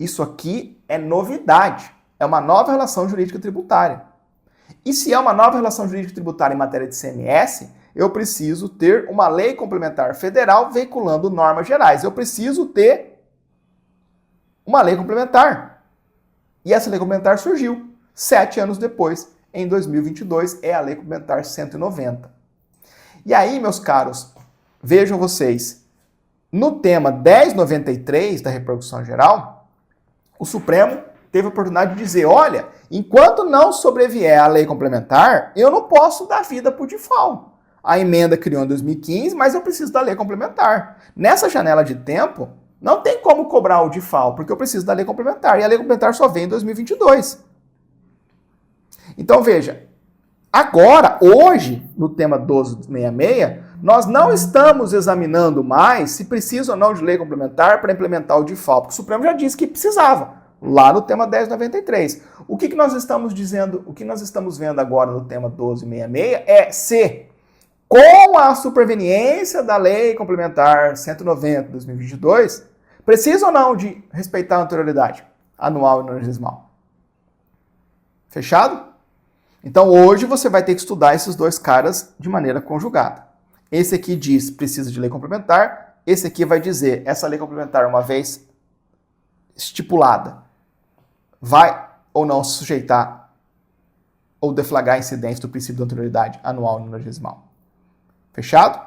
isso aqui é novidade, é uma nova relação jurídica tributária. E se é uma nova relação jurídica tributária em matéria de ICMS, eu preciso ter uma lei complementar federal veiculando normas gerais. Eu preciso ter uma lei complementar. E essa lei complementar surgiu 7 anos depois, em 2022, é a Lei Complementar 190. E aí, meus caros, vejam vocês, no tema 1093 da repercussão geral, o Supremo teve a oportunidade de dizer: olha, enquanto não sobrevier a lei complementar, eu não posso dar vida para o DIFAL. A emenda criou em 2015, mas eu preciso da lei complementar. Nessa janela de tempo, não tem como cobrar o DIFAL, porque eu preciso da lei complementar. E a lei complementar só vem em 2022. Então, veja, agora, hoje, no tema 1266, nós não estamos examinando mais se precisa ou não de lei complementar para implementar o DIFAL, porque o Supremo já disse que precisava, lá no tema 1093. O que nós estamos dizendo, o que nós estamos vendo agora no tema 1266 é se, com a superveniência da Lei Complementar 190 de 2022, precisa ou não de respeitar a anterioridade anual e nonagesmal. Fechado? Então hoje você vai ter que estudar esses dois caras de maneira conjugada. Esse aqui diz precisa de lei complementar, esse aqui vai dizer essa lei complementar, uma vez estipulada, vai ou não se sujeitar ou deflagrar a incidência do princípio da anterioridade anual e nonagesmal. Fechado?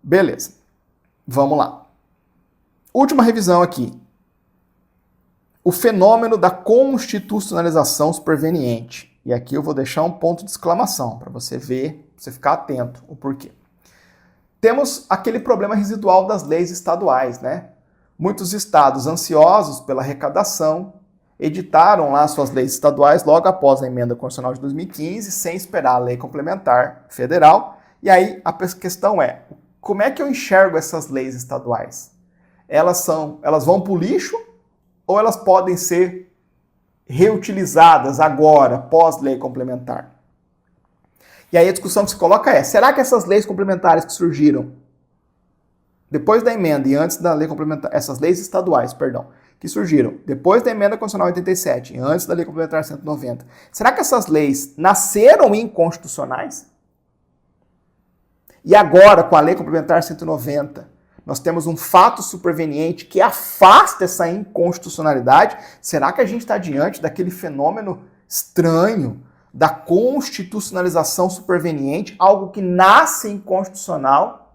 Beleza. Vamos lá. Última revisão aqui. O fenômeno da constitucionalização superveniente. E aqui eu vou deixar um ponto de exclamação para você ver, para você ficar atento o porquê. Temos aquele problema residual das leis estaduais, né? Muitos estados ansiosos pela arrecadação editaram lá suas leis estaduais logo após a emenda constitucional de 2015, sem esperar a lei complementar federal. E aí a questão é, como é que eu enxergo essas leis estaduais? Elas vão para o lixo ou elas podem ser reutilizadas agora, pós-lei complementar? E aí a discussão que se coloca é, será que essas leis complementares que surgiram depois da emenda e antes da lei complementar, essas leis estaduais, perdão, que surgiram depois da emenda constitucional 87 e antes da lei complementar 190, será que essas leis nasceram inconstitucionais? E agora, com a lei complementar 190, nós temos um fato superveniente que afasta essa inconstitucionalidade. Será que a gente está diante daquele fenômeno estranho da constitucionalização superveniente, algo que nasce inconstitucional,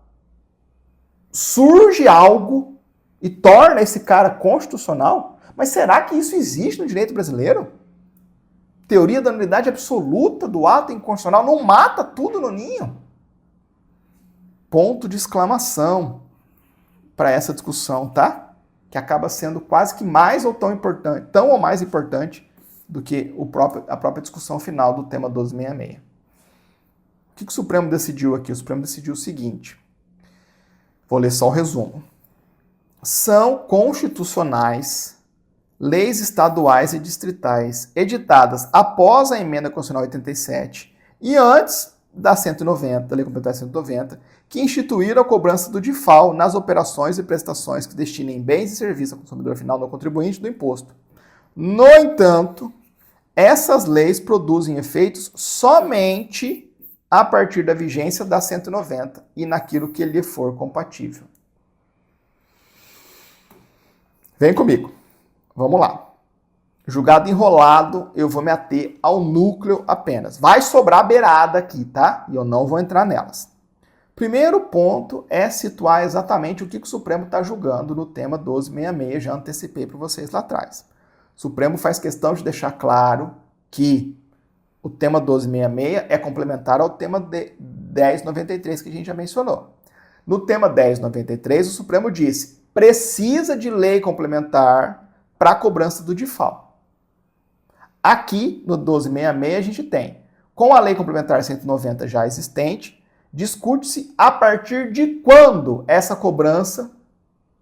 surge algo e torna esse cara constitucional? Mas será que isso existe no direito brasileiro? Teoria da nulidade absoluta do ato inconstitucional não mata tudo no ninho? Ponto de exclamação para essa discussão, tá? Que acaba sendo quase que mais ou tão importante, tão ou mais importante do que a própria discussão final do tema 1266. O que o Supremo decidiu aqui? O Supremo decidiu o seguinte. Vou ler só o resumo. São constitucionais leis estaduais e distritais editadas após a emenda constitucional 87 e antes da 190, da Lei Complementar 190, que instituíram a cobrança do DIFAL nas operações e prestações que destinem bens e serviços ao consumidor final no contribuinte do imposto. No entanto, essas leis produzem efeitos somente a partir da vigência da 190 e naquilo que lhe for compatível. Vem comigo. Vamos lá. Julgado enrolado, eu vou me ater ao núcleo apenas. Vai sobrar beirada aqui, tá? E eu não vou entrar nelas. Primeiro ponto é situar exatamente o que o Supremo está julgando no tema 1266, já antecipei para vocês lá atrás. O Supremo faz questão de deixar claro que o tema 1266 é complementar ao tema 1093 que a gente já mencionou. No tema 1093, o Supremo disse, precisa de lei complementar para a cobrança do DIFAL. Aqui, no 1266, a gente tem, com a lei complementar 190 já existente, discute-se a partir de quando essa cobrança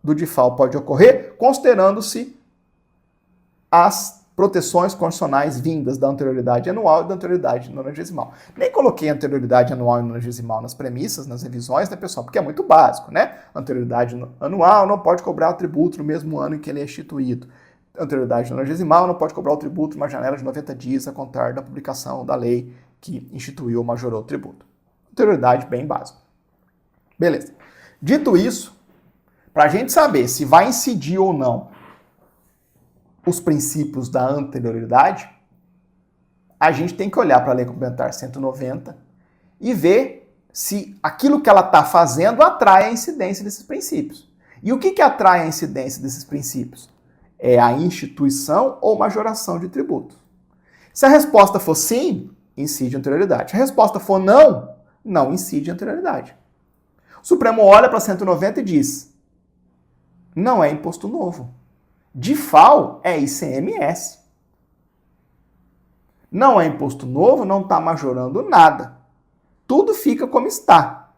do DIFAL pode ocorrer, considerando-se as proteções constitucionais vindas da anterioridade anual e da anterioridade nonagesimal. Nem coloquei anterioridade anual e nonagesimal nas premissas, nas revisões, né, pessoal? Porque é muito básico, né? Anterioridade anual não pode cobrar o tributo no mesmo ano em que ele é instituído. Anterioridade nonagesimal não pode cobrar o tributo numa janela de 90 dias a contar da publicação da lei que instituiu ou majorou o tributo. Anterioridade bem básica. Beleza. Dito isso, para a gente saber se vai incidir ou não os princípios da anterioridade, a gente tem que olhar para a Lei Complementar 190 e ver se aquilo que ela está fazendo atrai a incidência desses princípios. E o que atrai a incidência desses princípios? É a instituição ou majoração de tributo. Se a resposta for sim, incide a anterioridade. Se a resposta for não, não incide a anterioridade. O Supremo olha para 190 e diz: não é imposto novo. DIFAL é ICMS. Não é imposto novo, não está majorando nada. Tudo fica como está,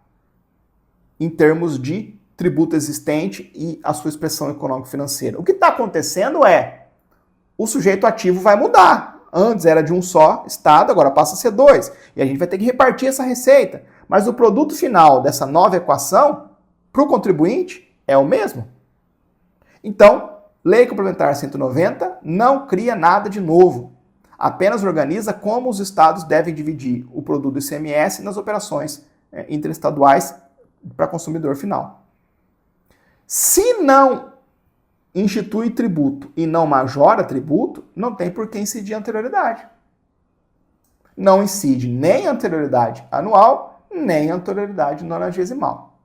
em termos de tributo existente e a sua expressão econômico-financeira. O que está acontecendo é, o sujeito ativo vai mudar. Antes era de um só estado, agora passa a ser dois. E a gente vai ter que repartir essa receita. Mas o produto final dessa nova equação, para o contribuinte, é o mesmo. Então, Lei Complementar 190 não cria nada de novo. Apenas organiza como os estados devem dividir o produto do ICMS nas operações interestaduais para consumidor final. Se não institui tributo e não majora tributo, não tem por que incidir a anterioridade. Não incide nem a anterioridade anual, nem a anterioridade nonagesimal.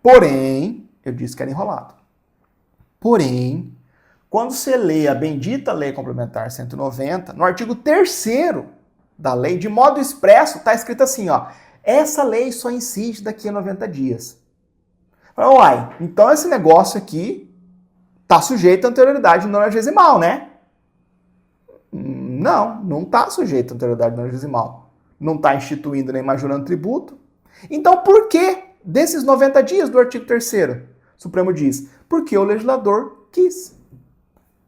Porém, eu disse que era enrolado. Porém, quando você lê a bendita Lei Complementar 190, no artigo 3º da lei, de modo expresso, está escrito assim, ó, essa lei só incide daqui a 90 dias. Uai, então esse negócio aqui está sujeito à anterioridade nonagesimal, né? Não está sujeito à anterioridade nonagesimal. Não está instituindo nem majorando tributo. Então, por que desses 90 dias do artigo 3º? O Supremo diz, porque o legislador quis.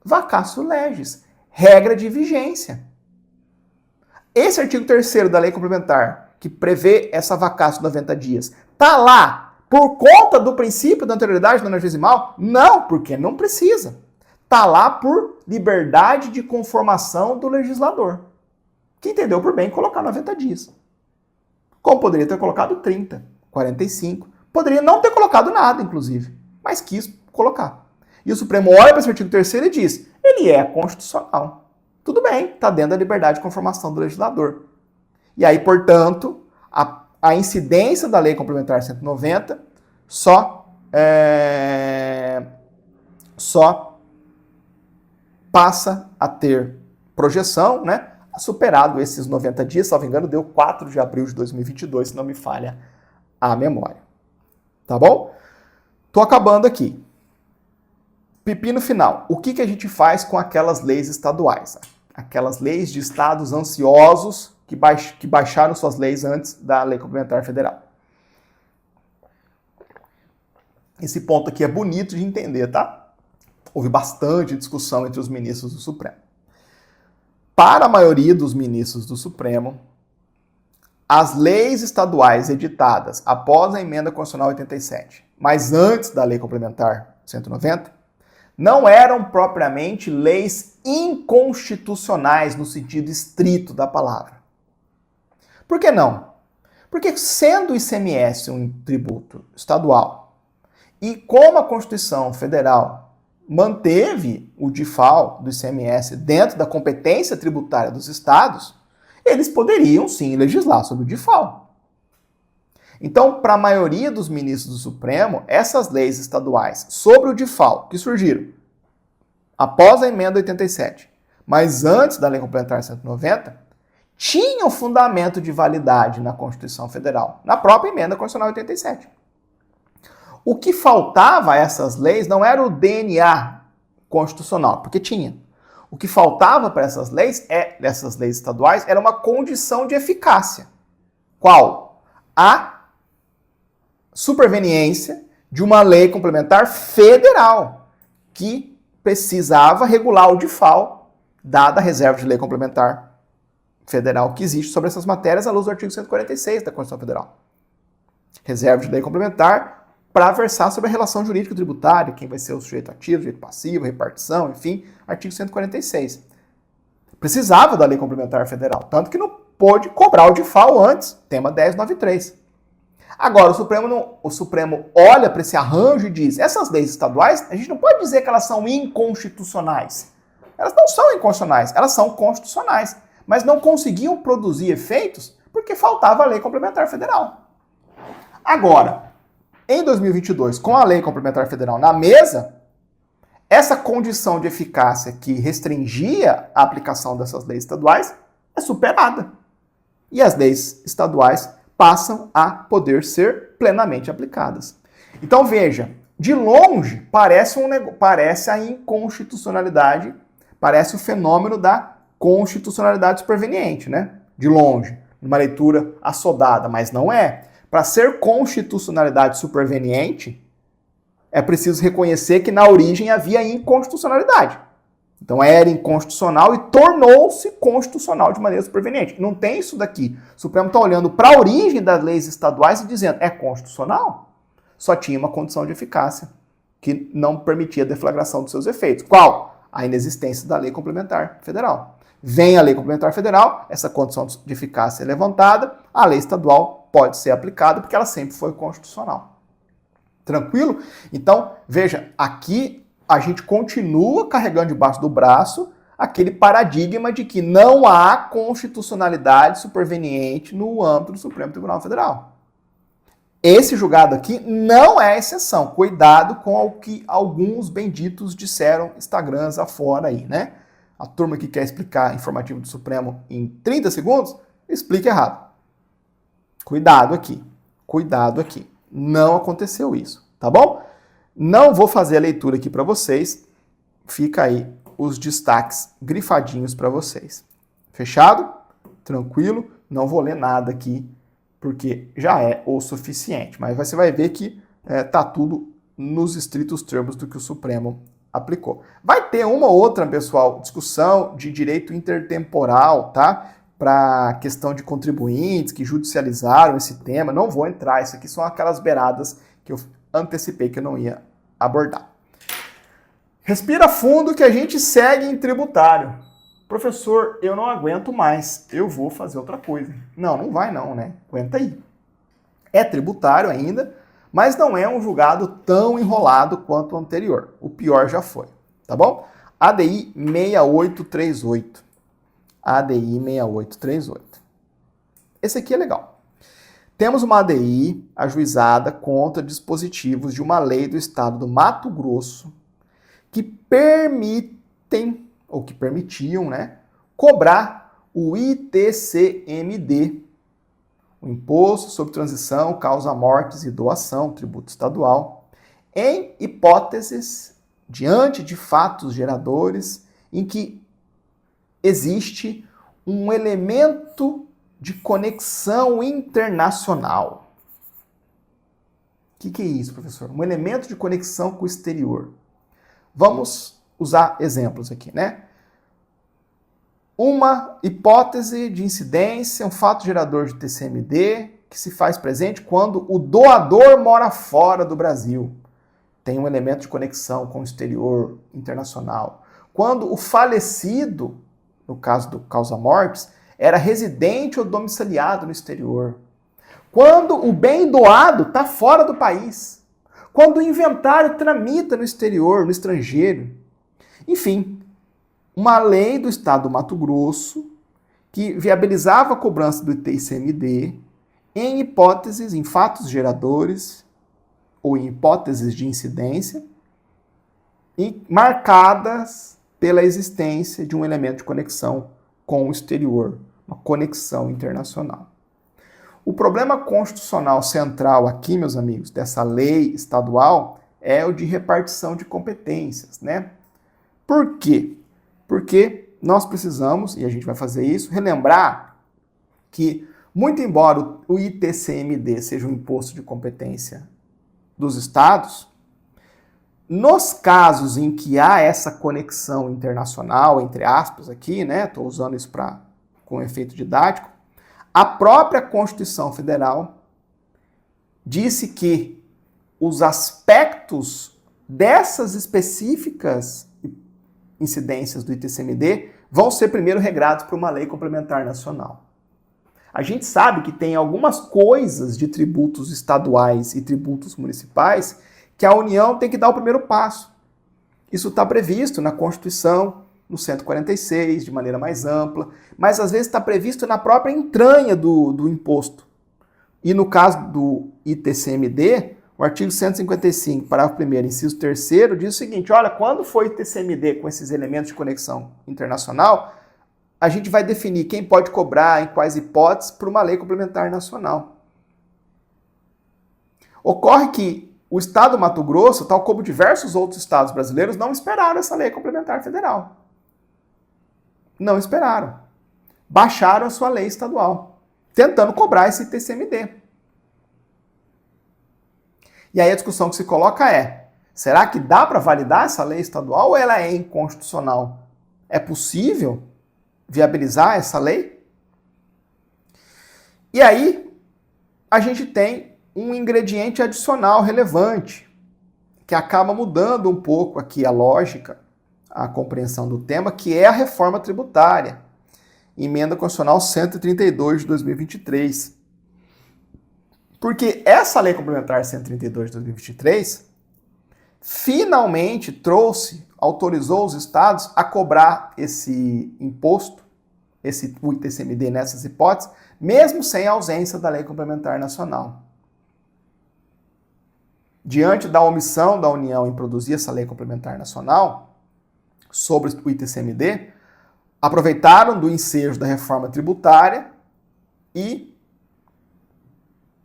Vacatio legis, regra de vigência. Esse artigo 3º da Lei Complementar, que prevê essa vacatio de 90 dias, está lá por conta do princípio da anterioridade nonagesimal? Não, porque não precisa. Está lá por liberdade de conformação do legislador, que entendeu por bem colocar 90 dias. Como poderia ter colocado 30, 45, poderia não ter colocado nada, inclusive, mas quis colocar. E o Supremo olha para esse artigo 3º e diz, ele é constitucional. Tudo bem, está dentro da liberdade de conformação do legislador. E aí, portanto, a incidência da Lei Complementar 190 só passa a ter projeção, né? Superado esses 90 dias, salvo engano, deu 4 de abril de 2022, se não me falha a memória. Tá bom? Tô acabando aqui. Pepino final. O que a gente faz com aquelas leis estaduais? Aquelas leis de estados ansiosos que baixaram suas leis antes da Lei Complementar Federal. Esse ponto aqui é bonito de entender, tá? Houve bastante discussão entre os ministros do Supremo. Para a maioria dos ministros do Supremo, as leis estaduais editadas após a Emenda Constitucional 87, mas antes da Lei Complementar 190, não eram propriamente leis inconstitucionais no sentido estrito da palavra. Por que não? Porque sendo o ICMS um tributo estadual e como a Constituição Federal manteve o DIFAL do ICMS dentro da competência tributária dos estados, eles poderiam sim legislar sobre o DIFAL. Então, para a maioria dos ministros do Supremo, essas leis estaduais sobre o DIFAL, que surgiram após a Emenda 87, mas antes da Lei Complementar 190, tinham fundamento de validade na Constituição Federal, na própria Emenda Constitucional 87. O que faltava a essas leis não era o DNA constitucional, porque tinha. O que faltava para essas leis estaduais, era uma condição de eficácia. Qual? A superveniência de uma lei complementar federal, que precisava regular o DIFAL, dada a reserva de lei complementar federal que existe sobre essas matérias à luz do artigo 146 da Constituição Federal. Reserva de lei complementar para versar sobre a relação jurídica tributária, quem vai ser o sujeito ativo, sujeito passivo, repartição, enfim, artigo 146. Precisava da lei complementar federal, tanto que não pôde cobrar o DIFAL antes, tema 1093. Agora, o Supremo olha para esse arranjo e diz, essas leis estaduais, a gente não pode dizer que elas são inconstitucionais. Elas não são inconstitucionais, elas são constitucionais, mas não conseguiam produzir efeitos porque faltava a lei complementar federal. Agora, em 2022, com a lei complementar federal na mesa, essa condição de eficácia que restringia a aplicação dessas leis estaduais é superada. E as leis estaduais passam a poder ser plenamente aplicadas. Então veja, de longe parece a inconstitucionalidade, parece o fenômeno da constitucionalidade superveniente, né? De longe, numa leitura assodada, mas não é. Para ser constitucionalidade superveniente, é preciso reconhecer que na origem havia inconstitucionalidade. Então era inconstitucional e tornou-se constitucional de maneira superveniente. Não tem isso daqui. O Supremo está olhando para a origem das leis estaduais e dizendo, é constitucional? Só tinha uma condição de eficácia, que não permitia a deflagração dos seus efeitos. Qual? A inexistência da lei complementar federal. Vem a lei complementar federal, essa condição de eficácia é levantada, a lei estadual pode ser aplicada porque ela sempre foi constitucional. Tranquilo? Então, veja, aqui a gente continua carregando debaixo do braço aquele paradigma de que não há constitucionalidade superveniente no âmbito do Supremo Tribunal Federal. Esse julgado aqui não é exceção. Cuidado com o que alguns benditos disseram Instagrams afora aí, né? A turma que quer explicar informativo do Supremo em 30 segundos, explica errado. Cuidado aqui. Cuidado aqui. Não aconteceu isso, tá bom? Não vou fazer a leitura aqui para vocês. Fica aí os destaques grifadinhos para vocês. Fechado? Tranquilo? Não vou ler nada aqui, porque já é o suficiente. Mas você vai ver que tá tudo nos estritos termos do que o Supremo aplicou. Vai ter uma ou outra, pessoal, discussão de direito intertemporal, tá? Para questão de contribuintes que judicializaram esse tema. Não vou entrar. Isso aqui são aquelas beiradas que eu antecipei que eu não ia abordar. Respira fundo que a gente segue em tributário. Professor, eu não aguento mais, eu vou fazer outra coisa. Não, não vai não, né? Aguenta aí. É tributário ainda, mas não é um julgado tão enrolado quanto o anterior. O pior já foi, tá bom? ADI 6838. ADI 6838. Esse aqui é legal. Temos uma ADI ajuizada contra dispositivos de uma lei do estado do Mato Grosso que permitem, ou que permitiam, né, cobrar o ITCMD, o Imposto sobre Transição, Causa-Mortes e Doação, tributo estadual, em hipóteses diante de fatos geradores em que existe um elemento de conexão internacional. O que é isso, professor? Um elemento de conexão com o exterior. Vamos usar exemplos aqui, né? Uma hipótese de incidência, um fato gerador de TCMD que se faz presente quando o doador mora fora do Brasil. Tem um elemento de conexão com o exterior internacional. Quando o falecido, no caso do causa-mortes, era residente ou domiciliado no exterior. Quando o bem doado está fora do país. Quando o inventário tramita no exterior, no estrangeiro. Enfim, uma lei do estado do Mato Grosso que viabilizava a cobrança do ITCMD em hipóteses, em fatos geradores ou em hipóteses de incidência e marcadas pela existência de um elemento de conexão com o exterior, uma conexão internacional. O problema constitucional central aqui, meus amigos, dessa lei estadual é o de repartição de competências, né? Por quê? Porque nós precisamos, e a gente vai fazer isso, relembrar que, muito embora o ITCMD seja um imposto de competência dos estados, nos casos em que há essa conexão internacional, entre aspas aqui, né, estou usando isso com efeito didático, a própria Constituição Federal disse que os aspectos dessas específicas incidências do ITCMD vão ser primeiro regrados por uma lei complementar nacional. A gente sabe que tem algumas coisas de tributos estaduais e tributos municipais que a União tem que dar o primeiro passo. Isso está previsto na Constituição, no 146, de maneira mais ampla, mas às vezes está previsto na própria entranha do imposto. E no caso do ITCMD, o artigo 155, parágrafo 1º, inciso 3º, diz o seguinte, olha, quando for ITCMD com esses elementos de conexão internacional, a gente vai definir quem pode cobrar, em quais hipóteses, por uma lei complementar nacional. Ocorre que o estado do Mato Grosso, tal como diversos outros estados brasileiros, não esperaram essa lei complementar federal. Não esperaram. Baixaram a sua lei estadual, tentando cobrar esse ITCMD. E aí a discussão que se coloca é, será que dá para validar essa lei estadual ou ela é inconstitucional? É possível viabilizar essa lei? E aí a gente tem um ingrediente adicional relevante, que acaba mudando um pouco aqui a lógica, a compreensão do tema, que é a reforma tributária, emenda constitucional 132 de 2023. Porque essa lei complementar 132 de 2023 finalmente autorizou os estados a cobrar esse imposto, o ITCMD nessas hipóteses, mesmo sem a ausência da lei complementar nacional. Diante da omissão da União em produzir essa lei complementar nacional sobre o ITCMD, aproveitaram do ensejo da reforma tributária e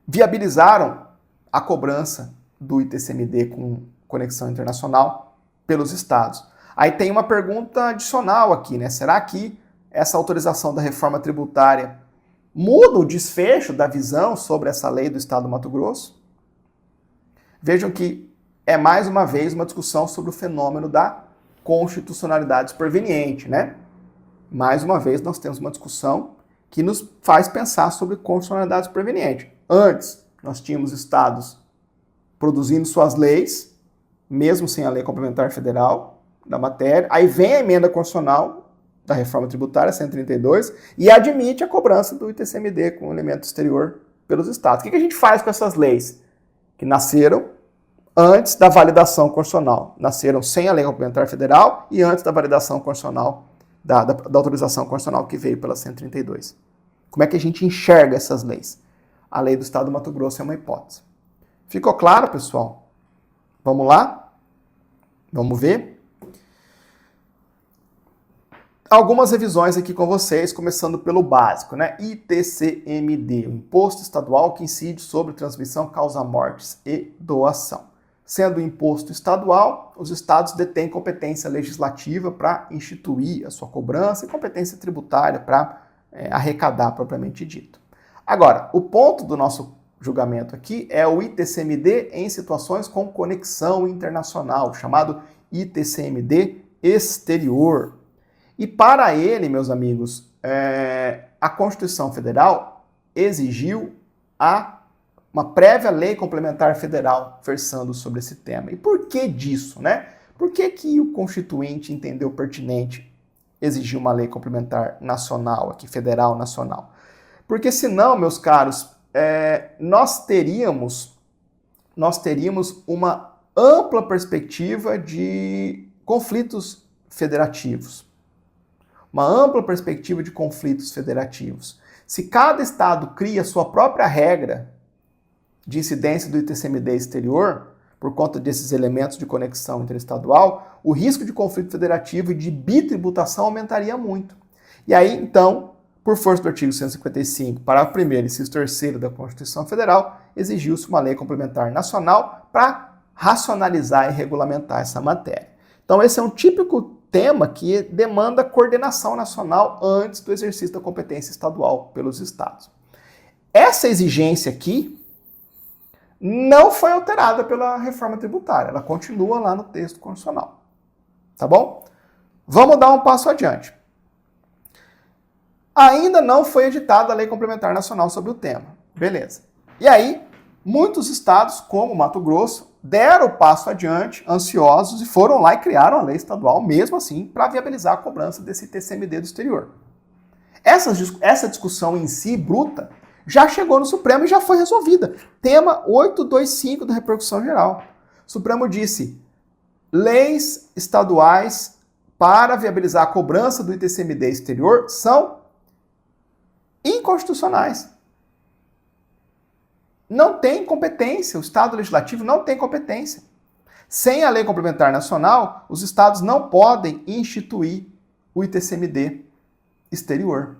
viabilizaram a cobrança do ITCMD com conexão internacional pelos estados. Aí tem uma pergunta adicional aqui, né? Será que essa autorização da reforma tributária muda o desfecho da visão sobre essa lei do estado do Mato Grosso? Vejam que é mais uma vez uma discussão sobre o fenômeno da constitucionalidade superveniente, né? Mais uma vez nós temos uma discussão que nos faz pensar sobre constitucionalidade superveniente. Antes, nós tínhamos estados produzindo suas leis, mesmo sem a lei complementar federal da matéria. Aí vem a emenda constitucional da reforma tributária 132 e admite a cobrança do ITCMD com elemento exterior pelos estados. O que a gente faz com essas leis que nasceram antes da validação constitucional? Nasceram sem a lei complementar federal e antes da validação constitucional, da autorização constitucional que veio pela 132. Como é que a gente enxerga essas leis? A lei do estado do Mato Grosso é uma hipótese. Ficou claro, pessoal? Vamos lá? Vamos ver? Algumas revisões aqui com vocês, começando pelo básico, né? ITCMD, o Imposto Estadual que incide sobre transmissão, causa-mortes e doação. Sendo o imposto estadual, os estados detêm competência legislativa para instituir a sua cobrança e competência tributária para arrecadar, propriamente dito. Agora, o ponto do nosso julgamento aqui é o ITCMD em situações com conexão internacional, chamado ITCMD exterior. E para ele, meus amigos, a Constituição Federal exigiu uma prévia lei complementar federal versando sobre esse tema. E por que disso, né? Por que o Constituinte entendeu pertinente exigir uma lei complementar nacional, aqui, federal nacional? Porque senão, meus caros, nós teríamos uma ampla perspectiva de conflitos federativos. Uma ampla perspectiva de conflitos federativos. Se cada estado cria sua própria regra de incidência do ITCMD exterior, por conta desses elementos de conexão interestadual, o risco de conflito federativo e de bitributação aumentaria muito. E aí, então, por força do artigo 155, parágrafo 1º, inciso 3º da Constituição Federal, exigiu-se uma lei complementar nacional para racionalizar e regulamentar essa matéria. Então, esse é um típico tema que demanda coordenação nacional antes do exercício da competência estadual pelos estados. Essa exigência aqui não foi alterada pela reforma tributária. Ela continua lá no texto constitucional. Tá bom? Vamos dar um passo adiante. Ainda não foi editada a Lei Complementar Nacional sobre o tema. Beleza. E aí, muitos estados, como Mato Grosso, deram o passo adiante, ansiosos, e foram lá e criaram a lei estadual, mesmo assim, para viabilizar a cobrança desse ITCMD do exterior. Essa discussão em si, bruta, já chegou no Supremo e já foi resolvida. Tema 825 da repercussão geral. O Supremo disse: leis estaduais para viabilizar a cobrança do ITCMD exterior são inconstitucionais. Não tem competência, o Estado Legislativo não tem competência. Sem a Lei Complementar Nacional, os estados não podem instituir o ITCMD exterior.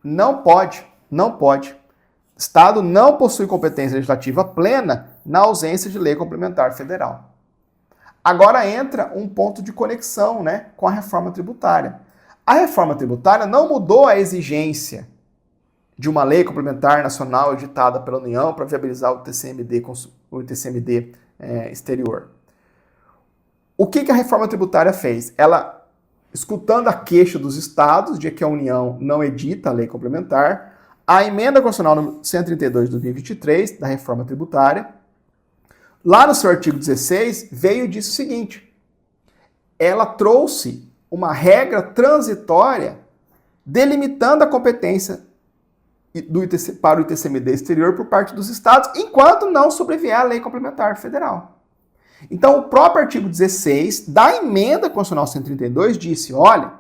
Não pode. O Estado não possui competência legislativa plena na ausência de lei complementar federal. Agora entra um ponto de conexão, né, com a reforma tributária. A reforma tributária não mudou a exigência de uma lei complementar nacional editada pela União para viabilizar o ITCMD exterior. O que a reforma tributária fez? Ela, escutando a queixa dos estados de que a União não edita a lei complementar, a emenda constitucional número 132 de 2023, da reforma tributária, lá no seu artigo 16, veio e disse o seguinte: ela trouxe uma regra transitória delimitando a competência para o ITCMD exterior por parte dos estados, enquanto não sobrevier a lei complementar federal. Então, o próprio artigo 16 da emenda constitucional 132 disse: olha,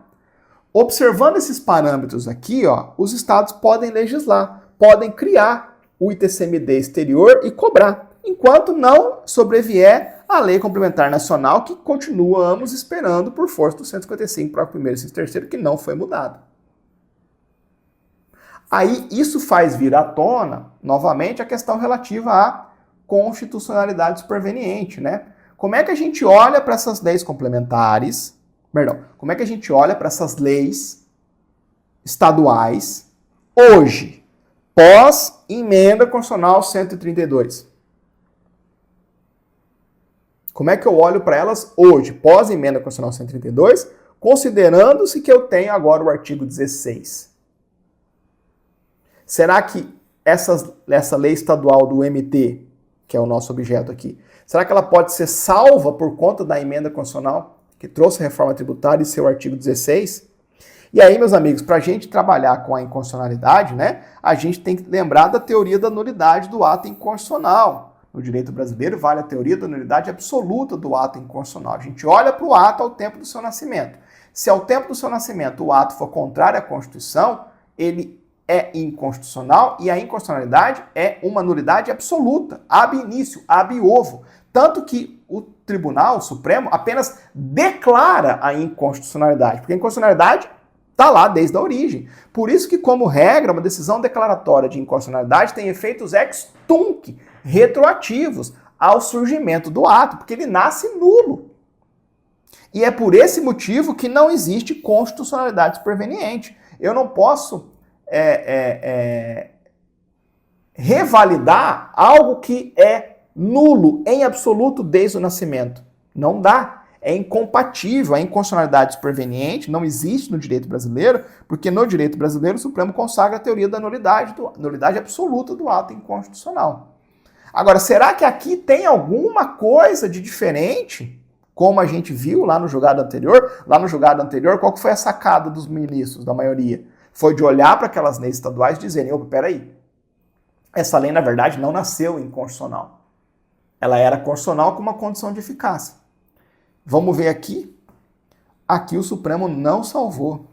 observando esses parâmetros aqui, ó, os estados podem legislar, podem criar o ITCMD exterior e cobrar, enquanto não sobrevier a lei complementar nacional, que continuamos esperando por força do 155 para o primeiro e terceiro, que não foi mudado. Aí isso faz vir à tona, novamente, a questão relativa à constitucionalidade superveniente, né? Como é que a gente olha para essas leis complementares, como é que a gente olha para essas leis estaduais hoje, pós-emenda constitucional 132? Como é que eu olho para elas hoje, pós-emenda constitucional 132, considerando-se que eu tenho agora o artigo 16? Será que essa lei estadual do MT, que é o nosso objeto aqui, será que ela pode ser salva por conta da emenda constitucional que trouxe a reforma tributária e seu artigo 16? E aí, meus amigos, para a gente trabalhar com a inconstitucionalidade, né, a gente tem que lembrar da teoria da nulidade do ato inconstitucional. No direito brasileiro vale a teoria da nulidade absoluta do ato inconstitucional. A gente olha para o ato ao tempo do seu nascimento. Se ao tempo do seu nascimento o ato for contrário à Constituição, ele é inconstitucional, e a inconstitucionalidade é uma nulidade absoluta, ab início, ab ovo. Tanto que o Tribunal Supremo apenas declara a inconstitucionalidade, porque a inconstitucionalidade está lá desde a origem. Por isso que, como regra, uma decisão declaratória de inconstitucionalidade tem efeitos ex tunc, retroativos ao surgimento do ato, porque ele nasce nulo. E é por esse motivo que não existe constitucionalidade superveniente. Eu não posso revalidar algo que é nulo em absoluto desde o nascimento. Não dá. É incompatível. A inconstitucionalidade superveniente não existe no direito brasileiro, porque no direito brasileiro o Supremo consagra a teoria da nulidade absoluta do ato inconstitucional. Agora, será que aqui tem alguma coisa de diferente? Como a gente viu lá no julgado anterior? Lá no julgado anterior, qual que foi a sacada dos ministros, da maioria? Foi de olhar para aquelas leis estaduais e dizerem: opa, peraí, essa lei, na verdade, não nasceu inconstitucional. Ela era constitucional com uma condição de eficácia. Vamos ver aqui. Aqui o Supremo não salvou.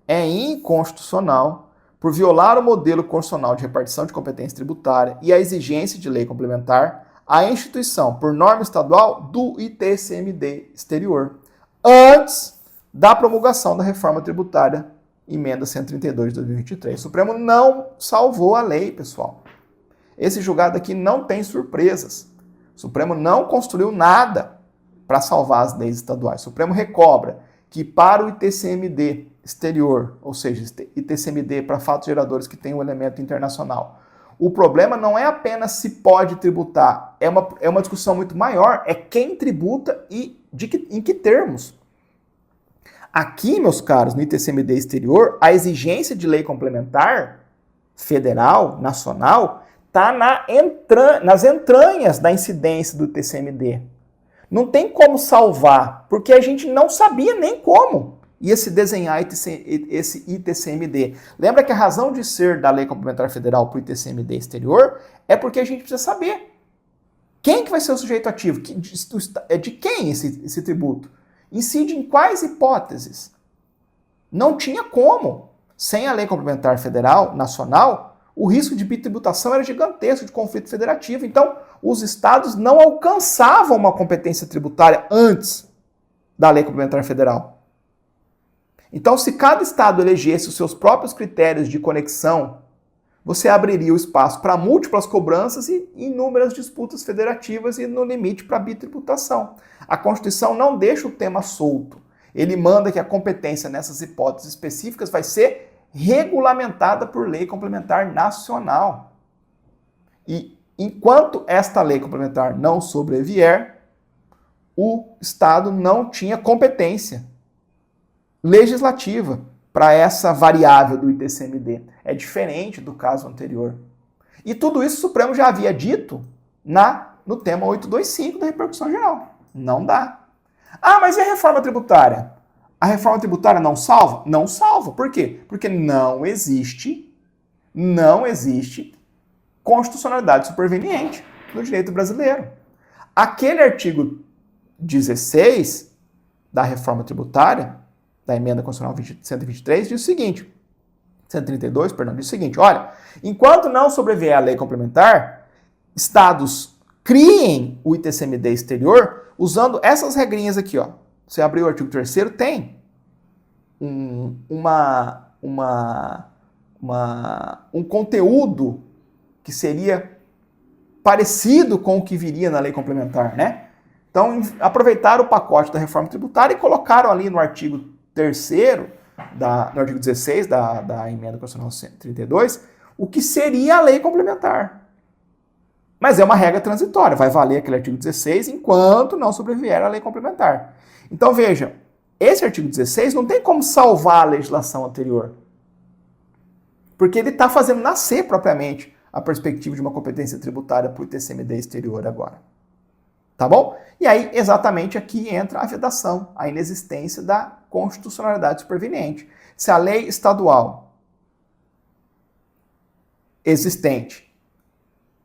É inconstitucional por violar o modelo constitucional de repartição de competência tributária e a exigência de lei complementar a instituição, por norma estadual, do ITCMD exterior, antes da promulgação da reforma tributária, emenda 132 de 2023. O Supremo não salvou a lei, pessoal. Esse julgado aqui não tem surpresas. O Supremo não construiu nada para salvar as leis estaduais. O Supremo recobra que para o ITCMD exterior, ou seja, ITCMD para fatos geradores que tem um elemento internacional, O problema não é apenas se pode tributar, é uma discussão muito maior, é quem tributa e em que termos. Aqui, meus caros, no ITCMD exterior, a exigência de lei complementar federal, nacional, está nas entranhas da incidência do ITCMD. Não tem como salvar, porque a gente não sabia nem como ia se desenhar esse ITCMD. Lembra que a razão de ser da lei complementar federal para o ITCMD exterior é porque a gente precisa saber quem que vai ser o sujeito ativo, de quem esse tributo, incide em quais hipóteses. Não tinha como. Sem a lei complementar federal, nacional, o risco de bitributação era gigantesco, de conflito federativo. Então, os estados não alcançavam uma competência tributária antes da lei complementar federal. Então, se cada estado elegesse os seus próprios critérios de conexão, você abriria o espaço para múltiplas cobranças e inúmeras disputas federativas e, no limite, para bitributação. A Constituição não deixa o tema solto. Ele manda que a competência nessas hipóteses específicas vai ser regulamentada por lei complementar nacional. E enquanto esta lei complementar não sobrevier, o Estado não tinha competência legislativa para essa variável do ITCMD. É diferente do caso anterior. E tudo isso o Supremo já havia dito no tema 825 da repercussão geral. Não dá. Ah, mas e a reforma tributária? A reforma tributária não salva? Não salva. Por quê? Porque não existe constitucionalidade superveniente no direito brasileiro. Aquele artigo 16 da reforma tributária, da emenda constitucional 123, diz o seguinte, 132, perdão, diz o seguinte, olha, enquanto não sobrevier a lei complementar, estados criem o ITCMD exterior usando essas regrinhas aqui, ó. Você abriu o artigo 3º, tem um conteúdo que seria parecido com o que viria na lei complementar, né? Então, aproveitaram o pacote da reforma tributária e colocaram ali no artigo 3º, no artigo 16 da emenda constitucional 132, o que seria a lei complementar. Mas é uma regra transitória, vai valer aquele artigo 16 enquanto não sobrevier a lei complementar. Então, veja, esse artigo 16 não tem como salvar a legislação anterior. Porque ele está fazendo nascer propriamente a perspectiva de uma competência tributária para o ITCMD exterior agora. Tá bom? E aí, exatamente aqui entra a vedação, a inexistência da constitucionalidade superveniente. Se a lei estadual existente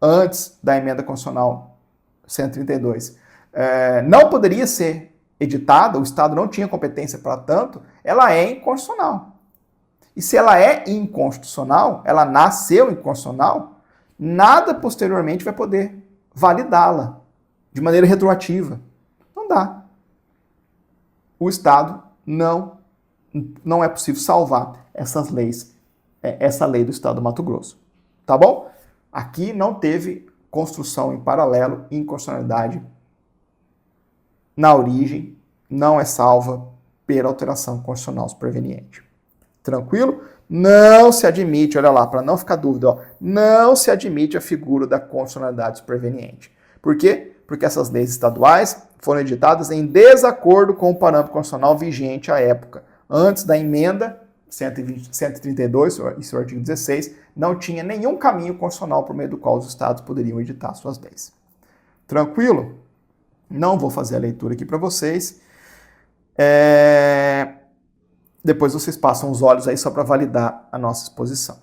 antes da emenda constitucional 132 não poderia ser editada, o Estado não tinha competência para tanto, ela é inconstitucional. E se ela é inconstitucional, ela nasceu inconstitucional, nada posteriormente vai poder validá-la de maneira retroativa. Não dá. O Estado não é possível salvar essas leis, essa lei do Estado do Mato Grosso. Tá bom? Aqui não teve construção em paralelo, inconstitucionalidade na origem, não é salva pela alteração constitucional superveniente. Tranquilo? Não se admite, olha lá, para não ficar dúvida, ó, não se admite a figura da constitucionalidade superveniente. Por quê? Porque essas leis estaduais foram editadas em desacordo com o parâmetro constitucional vigente à época. Antes da emenda 132, e seu artigo 16, não tinha nenhum caminho constitucional por meio do qual os estados poderiam editar suas leis. Tranquilo? Não vou fazer a leitura aqui para vocês. Depois vocês passam os olhos aí só para validar a nossa exposição.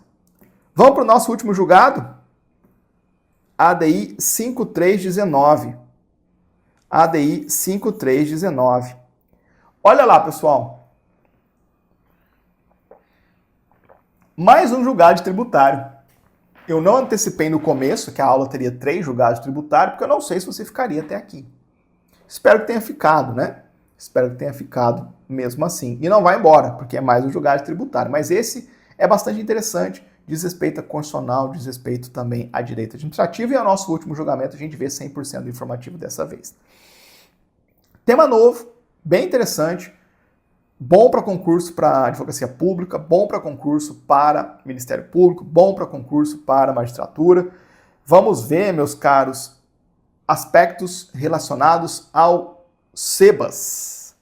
Vamos para o nosso último julgado? ADI 5319. ADI 5319. Olha lá, pessoal. Mais um julgado tributário. Eu não antecipei no começo que a aula teria 3 julgados tributários, porque eu não sei se você ficaria até aqui. Espero que tenha ficado, né? Espero que tenha ficado mesmo assim. E não vai embora, porque é mais um julgado tributário. Mas esse é bastante interessante, diz respeito à constitucional, diz respeito também à direito administrativo, e ao nosso último julgamento a gente vê 100% do informativo dessa vez. Tema novo, bem interessante, bom para concurso para advocacia pública, bom para concurso para Ministério Público, bom para concurso para magistratura. Vamos ver, meus caros, aspectos relacionados ao SEBAS,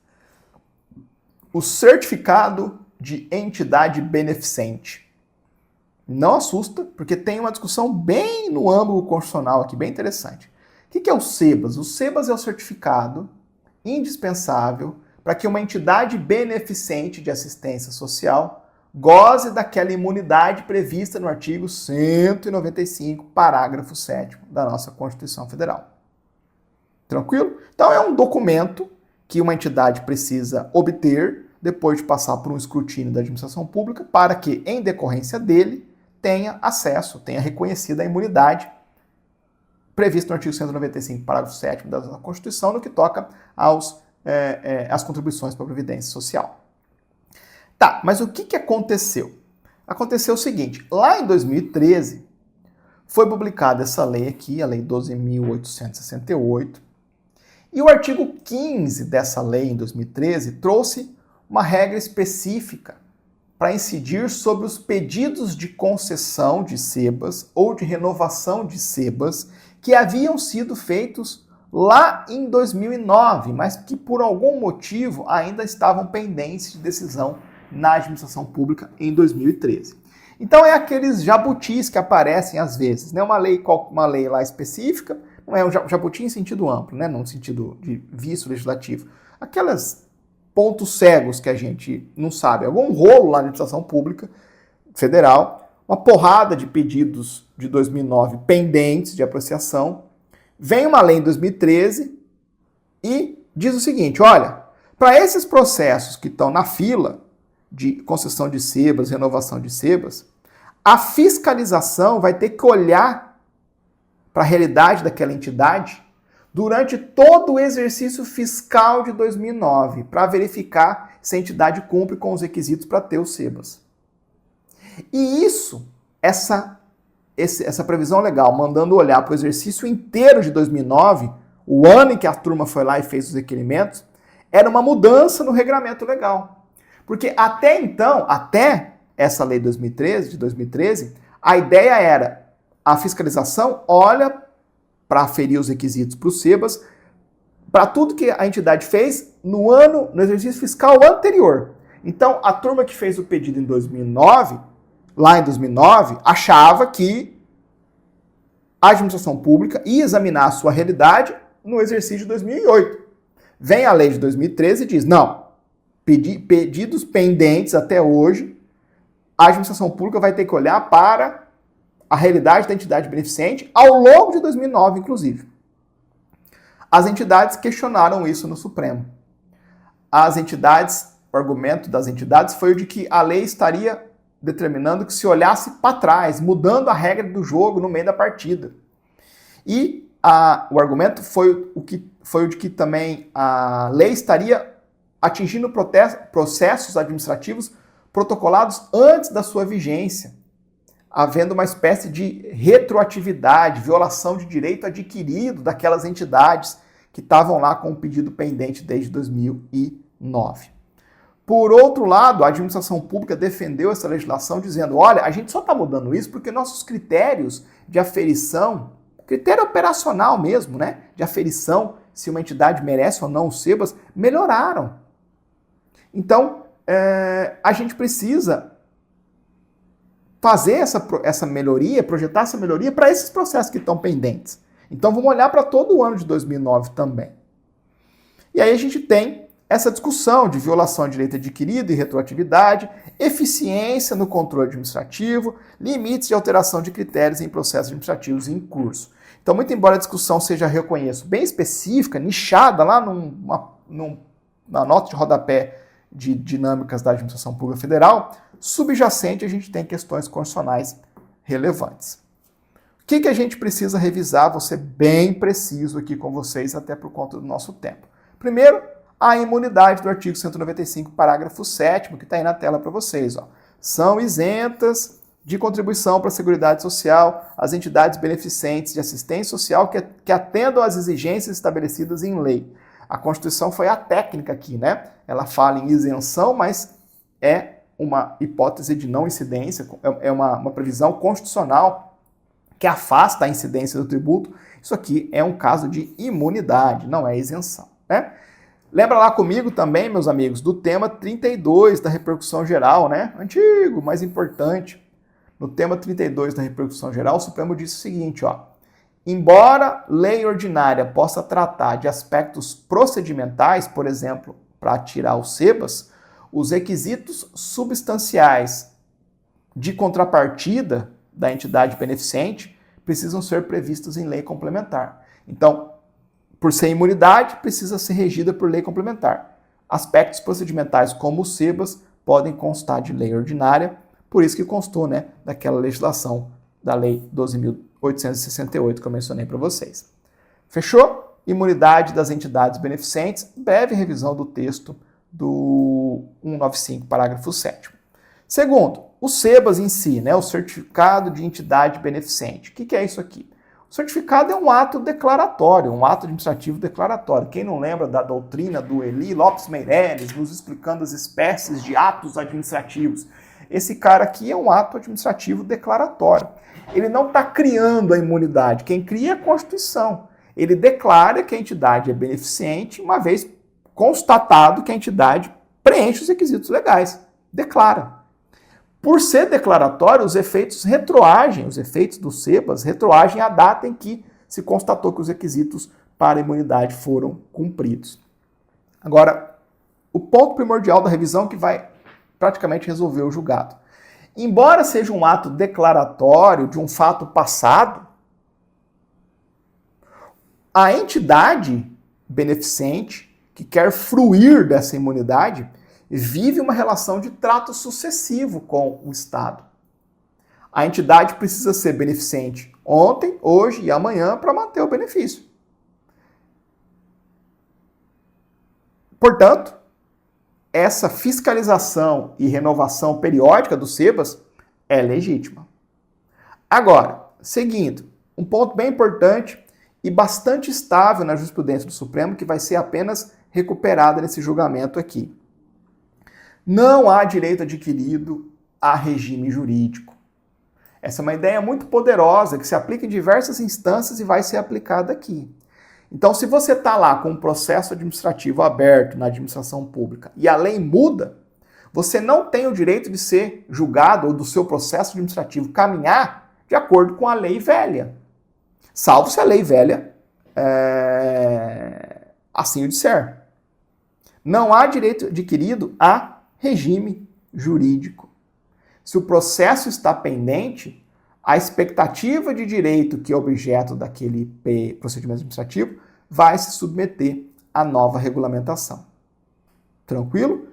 o Certificado de Entidade Beneficente. Não assusta, porque tem uma discussão bem no âmbito constitucional aqui, bem interessante. O que é o SEBAS? O SEBAS é o certificado indispensável para que uma entidade beneficente de assistência social goze daquela imunidade prevista no artigo 195, parágrafo 7º da nossa Constituição Federal. Tranquilo? Então é um documento que uma entidade precisa obter depois de passar por um escrutínio da administração pública para que, em decorrência dele, tenha acesso, tenha reconhecida a imunidade prevista no artigo 195, parágrafo 7º da nossa Constituição, no que toca às contribuições para a Previdência Social. Tá, mas o que aconteceu? Aconteceu o seguinte, lá em 2013, foi publicada essa lei aqui, a Lei 12.868, e o artigo 15 dessa lei, em 2013, trouxe uma regra específica para incidir sobre os pedidos de concessão de SEBAS ou de renovação de SEBAS que haviam sido feitos lá em 2009, mas que por algum motivo ainda estavam pendentes de decisão na administração pública em 2013. Então é aqueles jabutis que aparecem às vezes, né? Uma lei lá específica, não é um jabuti em sentido amplo, né? Não no sentido de vício legislativo. Aquelas pontos cegos que a gente não sabe. Algum rolo lá na administração pública federal, uma porrada de pedidos de 2009 pendentes de apreciação. Vem uma lei em 2013 e diz o seguinte, olha, para esses processos que estão na fila de concessão de SEBAS, renovação de SEBAS, a fiscalização vai ter que olhar para a realidade daquela entidade durante todo o exercício fiscal de 2009, para verificar se a entidade cumpre com os requisitos para ter o SEBAS. E essa previsão legal, mandando olhar para o exercício inteiro de 2009, o ano em que a turma foi lá e fez os requerimentos, era uma mudança no regramento legal. Porque até então, até essa lei de 2013, a ideia era a fiscalização olha para aferir os requisitos para o SEBAS, para tudo que a entidade fez no exercício fiscal anterior. Então, a turma que fez o pedido em 2009, lá em 2009, achava que a administração pública ia examinar a sua realidade no exercício de 2008. Vem a lei de 2013 e diz, não, pedidos pendentes até hoje, a administração pública vai ter que olhar para a realidade da entidade beneficente ao longo de 2009, inclusive. As entidades questionaram isso no Supremo. O argumento das entidades foi o de que a lei estaria determinando que se olhasse para trás, mudando a regra do jogo no meio da partida. E o argumento foi o de que também a lei estaria atingindo processos administrativos protocolados antes da sua vigência, havendo uma espécie de retroatividade, violação de direito adquirido daquelas entidades que estavam lá com o pedido pendente desde 2009. Por outro lado, a administração pública defendeu essa legislação dizendo, olha, a gente só está mudando isso porque nossos critérios de aferição, critério operacional mesmo, né, de aferição, se uma entidade merece ou não o SEBAS, melhoraram. Então, a gente precisa fazer essa melhoria, projetar essa melhoria para esses processos que estão pendentes. Então vamos olhar para todo o ano de 2009 também. E aí a gente tem essa discussão de violação de direito adquirido e retroatividade, eficiência no controle administrativo, limites de alteração de critérios em processos administrativos em curso. Então, muito embora a discussão seja, reconheço, bem específica, nichada lá na nota de rodapé de dinâmicas da administração pública federal, subjacente a gente tem questões constitucionais relevantes. O que a gente precisa revisar? Vou ser bem preciso aqui com vocês, até por conta do nosso tempo. Primeiro, a imunidade do artigo 195, parágrafo 7º, que está aí na tela para vocês. Ó. São isentas de contribuição para a Seguridade Social as entidades beneficentes de assistência social que atendam às exigências estabelecidas em lei. A Constituição foi a técnica aqui, né? Ela fala em isenção, mas é uma hipótese de não incidência, é uma previsão constitucional que afasta a incidência do tributo. Isso aqui é um caso de imunidade, não é isenção, né? Lembra lá comigo também, meus amigos, do tema 32 da repercussão geral, né? Antigo, mas importante. No tema 32 da repercussão geral, o Supremo disse o seguinte, ó. Embora lei ordinária possa tratar de aspectos procedimentais, por exemplo, para tirar os sebas, os requisitos substanciais de contrapartida da entidade beneficente precisam ser previstos em lei complementar. Então, por ser imunidade, precisa ser regida por lei complementar. Aspectos procedimentais como os sebas podem constar de lei ordinária, por isso que constou, né, daquela legislação da Lei 12.868 que eu mencionei para vocês. Fechou? Imunidade das entidades beneficentes, breve revisão do texto do 195, parágrafo 7º. Segundo, o SEBAS em si, né, o Certificado de Entidade Beneficente. O que é isso aqui? O certificado é um ato declaratório, um ato administrativo declaratório. Quem não lembra da doutrina do Eli Lopes Meireles, nos explicando as espécies de atos administrativos? Esse cara aqui é um ato administrativo declaratório. Ele não está criando a imunidade, quem cria é a Constituição. Ele declara que a entidade é beneficente, uma vez constatado que a entidade preenche os requisitos legais. Declara. Por ser declaratório, os efeitos retroagem, os efeitos do SEBAS retroagem à data em que se constatou que os requisitos para a imunidade foram cumpridos. Agora, o ponto primordial da revisão que vai praticamente resolver o julgado. Embora seja um ato declaratório de um fato passado, a entidade beneficente que quer fruir dessa imunidade vive uma relação de trato sucessivo com o Estado. A entidade precisa ser beneficente ontem, hoje e amanhã para manter o benefício. Portanto, essa fiscalização e renovação periódica do SEBAS é legítima. Agora, seguindo, um ponto bem importante e bastante estável na jurisprudência do Supremo, que vai ser apenas recuperada nesse julgamento aqui. Não há direito adquirido a regime jurídico. Essa é uma ideia muito poderosa que se aplica em diversas instâncias e vai ser aplicada aqui. Então, se você está lá com um processo administrativo aberto na administração pública e a lei muda, você não tem o direito de ser julgado ou do seu processo administrativo caminhar de acordo com a lei velha. Salvo se a lei velha assim o disser. Não há direito adquirido a regime jurídico. Se o processo está pendente, a expectativa de direito que é objeto daquele procedimento administrativo vai se submeter à nova regulamentação. Tranquilo?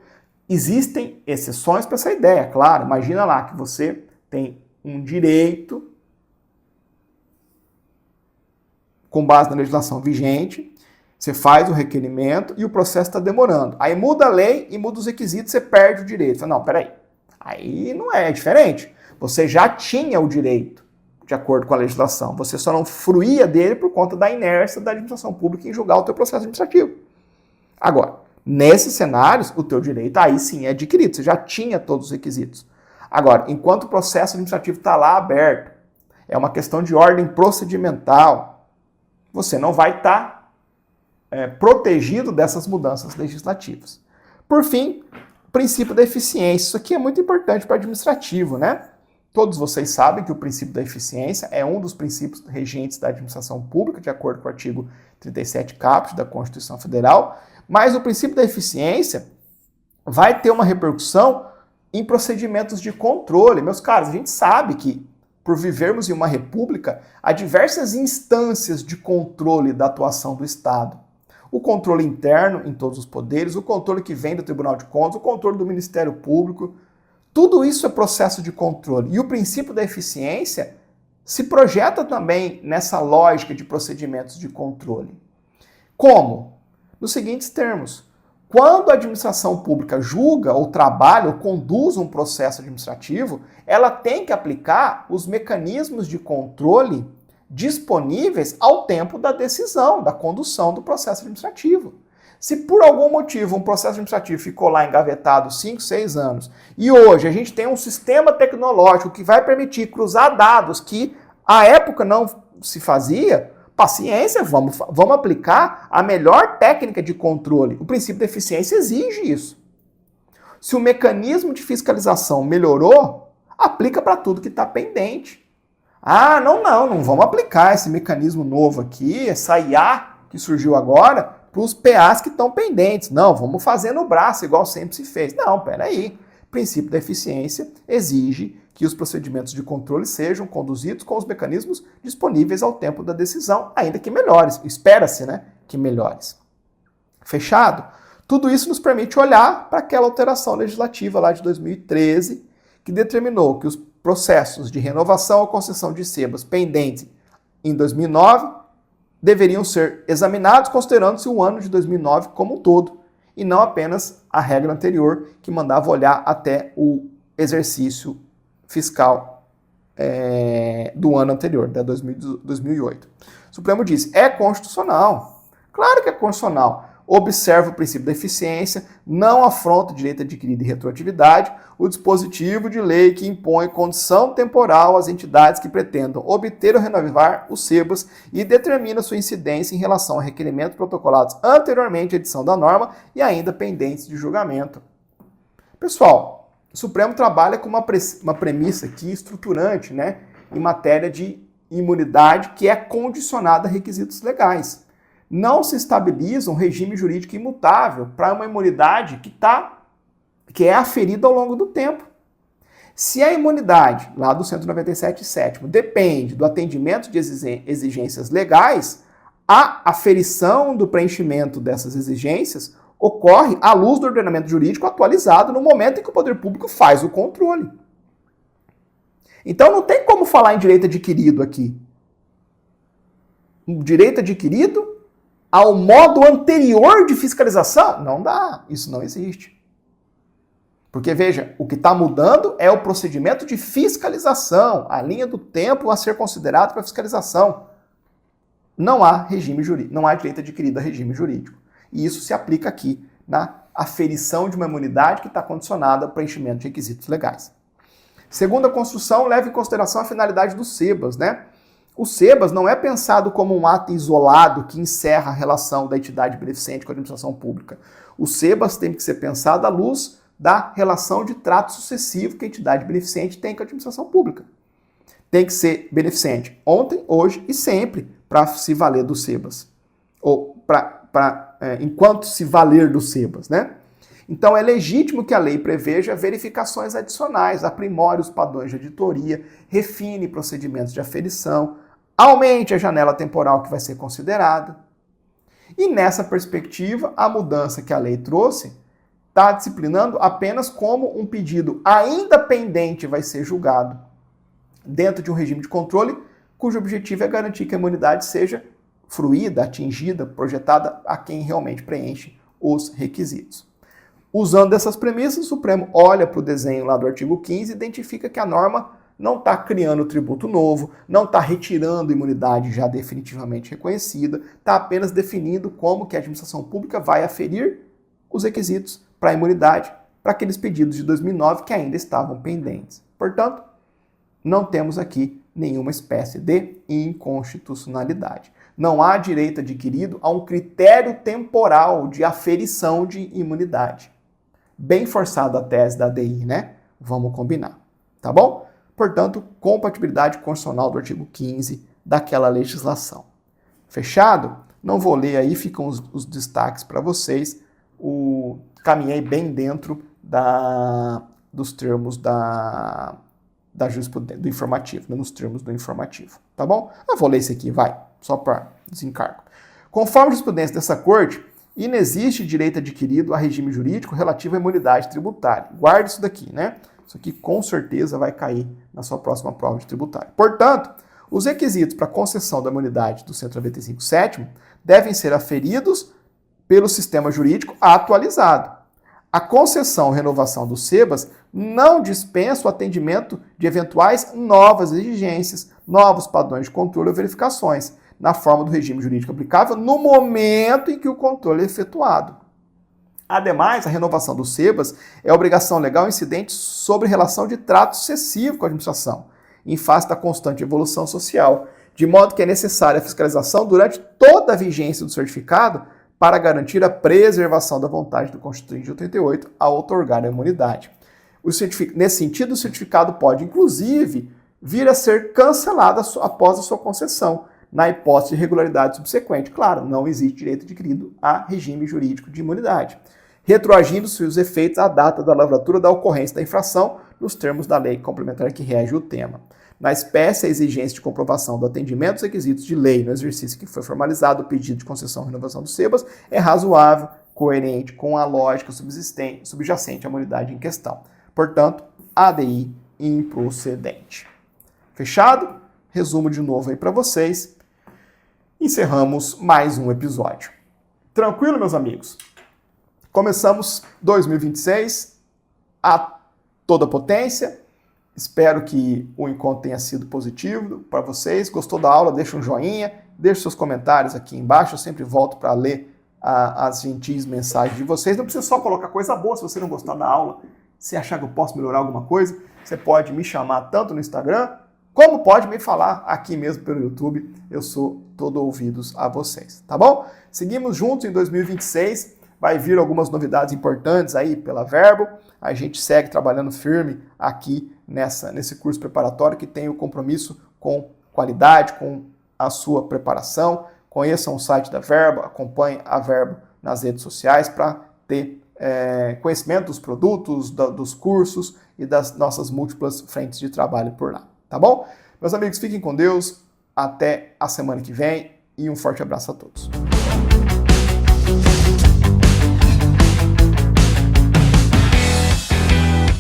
Existem exceções para essa ideia, claro. Imagina lá que você tem um direito com base na legislação vigente, você faz o requerimento e o processo está demorando. Aí muda a lei e muda os requisitos, você perde o direito. Não, peraí. Aí não é diferente. Você já tinha o direito, de acordo com a legislação. Você só não fruía dele por conta da inércia da administração pública em julgar o teu processo administrativo. Agora, nesses cenários, o teu direito aí sim é adquirido. Você já tinha todos os requisitos. Agora, enquanto o processo administrativo está lá aberto, é uma questão de ordem procedimental, você não vai estar protegido dessas mudanças legislativas. Por fim, o princípio da eficiência. Isso aqui é muito importante para o administrativo, né? Todos vocês sabem que o princípio da eficiência é um dos princípios regentes da administração pública, de acordo com o artigo 37 caput da Constituição Federal, mas o princípio da eficiência vai ter uma repercussão em procedimentos de controle. Meus caros, a gente sabe que, por vivermos em uma república, há diversas instâncias de controle da atuação do Estado. O controle interno em todos os poderes, o controle que vem do Tribunal de Contas, o controle do Ministério Público, tudo isso é processo de controle. E o princípio da eficiência se projeta também nessa lógica de procedimentos de controle. Como? Nos seguintes termos. Quando a administração pública julga ou trabalha ou conduz um processo administrativo, ela tem que aplicar os mecanismos de controle disponíveis ao tempo da decisão, da condução do processo administrativo. Se por algum motivo um processo administrativo ficou lá engavetado 5, 6 anos, e hoje a gente tem um sistema tecnológico que vai permitir cruzar dados que à época não se fazia, paciência, vamos aplicar a melhor técnica de controle. O princípio da eficiência exige isso. Se o mecanismo de fiscalização melhorou, aplica para tudo que está pendente. Ah, não vamos aplicar esse mecanismo novo aqui, essa IA que surgiu agora, para os PAs que estão pendentes. Não, vamos fazer no braço, igual sempre se fez. Não, peraí. O princípio da eficiência exige que os procedimentos de controle sejam conduzidos com os mecanismos disponíveis ao tempo da decisão, ainda que melhores. Espera-se, né, que melhores. Fechado? Tudo isso nos permite olhar para aquela alteração legislativa lá de 2013, que determinou que os processos de renovação ou concessão de sebas pendentes em 2009 deveriam ser examinados considerando-se o ano de 2009 como um todo, e não apenas a regra anterior que mandava olhar até o exercício fiscal do ano anterior, da 2008. O Supremo disse, é constitucional. Claro que é constitucional. Observa o princípio da eficiência, não afronta o direito adquirido e retroatividade, o dispositivo de lei que impõe condição temporal às entidades que pretendam obter ou renovar os sebas e determina sua incidência em relação a requerimentos protocolados anteriormente à edição da norma e ainda pendentes de julgamento. Pessoal, o Supremo trabalha com uma premissa aqui estruturante, né, em matéria de imunidade que é condicionada a requisitos legais. Não se estabiliza um regime jurídico imutável para uma imunidade que é aferida ao longo do tempo. Se a imunidade, lá do 197.7, depende do atendimento de exigências legais, a aferição do preenchimento dessas exigências ocorre à luz do ordenamento jurídico atualizado no momento em que o poder público faz o controle. Então não tem como falar em direito adquirido aqui. O direito adquirido ao modo anterior de fiscalização? Não dá, isso não existe. Porque, veja, o que está mudando é o procedimento de fiscalização, a linha do tempo a ser considerado para fiscalização. Não há regime jurídico, não há direito adquirido a regime jurídico. E isso se aplica aqui na aferição de uma imunidade que está condicionada ao preenchimento de requisitos legais. Segunda construção, leva em consideração a finalidade dos sebas, né? O sebas não é pensado como um ato isolado que encerra a relação da entidade beneficente com a administração pública. O sebas tem que ser pensado à luz da relação de trato sucessivo que a entidade beneficente tem com a administração pública. Tem que ser beneficente ontem, hoje e sempre para se valer do sebas. Ou enquanto se valer do sebas, né? Então é legítimo que a lei preveja verificações adicionais, aprimore os padrões de auditoria, refine procedimentos de aferição, aumente a janela temporal que vai ser considerada. E nessa perspectiva, a mudança que a lei trouxe está disciplinando apenas como um pedido ainda pendente vai ser julgado dentro de um regime de controle cujo objetivo é garantir que a imunidade seja fruída, atingida, projetada a quem realmente preenche os requisitos. Usando essas premissas, o Supremo olha para o desenho lá do artigo 15 e identifica que a norma não está criando tributo novo, não está retirando imunidade já definitivamente reconhecida, está apenas definindo como que a administração pública vai aferir os requisitos para a imunidade para aqueles pedidos de 2009 que ainda estavam pendentes. Portanto, não temos aqui nenhuma espécie de inconstitucionalidade. Não há direito adquirido a um critério temporal de aferição de imunidade. Bem forçada a tese da ADI, né? Vamos combinar, tá bom? Portanto, compatibilidade constitucional do artigo 15 daquela legislação. Fechado? Não vou ler aí, ficam os destaques para vocês. Caminhei bem dentro dos termos da jurisprudência, do informativo, né, nos termos do informativo, tá bom? Eu vou ler esse aqui, vai, só para desencargo. Conforme a jurisprudência dessa corte, inexiste direito adquirido a regime jurídico relativo à imunidade tributária. Guarde isso daqui, né? Isso aqui com certeza vai cair na sua próxima prova de tributário. Portanto, os requisitos para concessão da imunidade do 195.7 devem ser aferidos pelo sistema jurídico atualizado. A concessão ou renovação do SEBAS não dispensa o atendimento de eventuais novas exigências, novos padrões de controle ou verificações, na forma do regime jurídico aplicável no momento em que o controle é efetuado. Ademais, a renovação do SEBAS é obrigação legal incidente sobre relação de trato sucessivo com a administração, em face da constante evolução social, de modo que é necessária a fiscalização durante toda a vigência do certificado para garantir a preservação da vontade do Constituinte de 88 ao outorgar a imunidade. Nesse sentido, o certificado pode, inclusive, vir a ser cancelado após a sua concessão, na hipótese de irregularidade subsequente. Claro, não existe direito adquirido a regime jurídico de imunidade, retroagindo-se os efeitos à data da lavratura da ocorrência da infração, nos termos da lei complementar que rege o tema. Na espécie, a exigência de comprovação do atendimento dos requisitos de lei no exercício que foi formalizado o pedido de concessão e renovação do SEBAS é razoável, coerente com a lógica subjacente à imunidade em questão. Portanto, ADI improcedente. Fechado? Resumo de novo aí para vocês. Encerramos mais um episódio. Tranquilo, meus amigos? Começamos 2026 a toda potência. Espero que o encontro tenha sido positivo para vocês. Gostou da aula? Deixa um joinha, deixa seus comentários aqui embaixo. Eu sempre volto para ler as gentis mensagens de vocês. Não precisa só colocar coisa boa se você não gostar da aula. Se achar que eu posso melhorar alguma coisa, você pode me chamar tanto no Instagram, como pode me falar aqui mesmo pelo YouTube. Eu sou todo ouvidos a vocês, tá bom? Seguimos juntos em 2026. Vai vir algumas novidades importantes aí pela Verbo. A gente segue trabalhando firme aqui nesse curso preparatório que tem o compromisso com qualidade, com a sua preparação. Conheçam o site da Verbo, acompanhem a Verbo nas redes sociais para ter conhecimento dos produtos, dos cursos e das nossas múltiplas frentes de trabalho por lá. Tá bom? Meus amigos, fiquem com Deus. Até a semana que vem e um forte abraço a todos.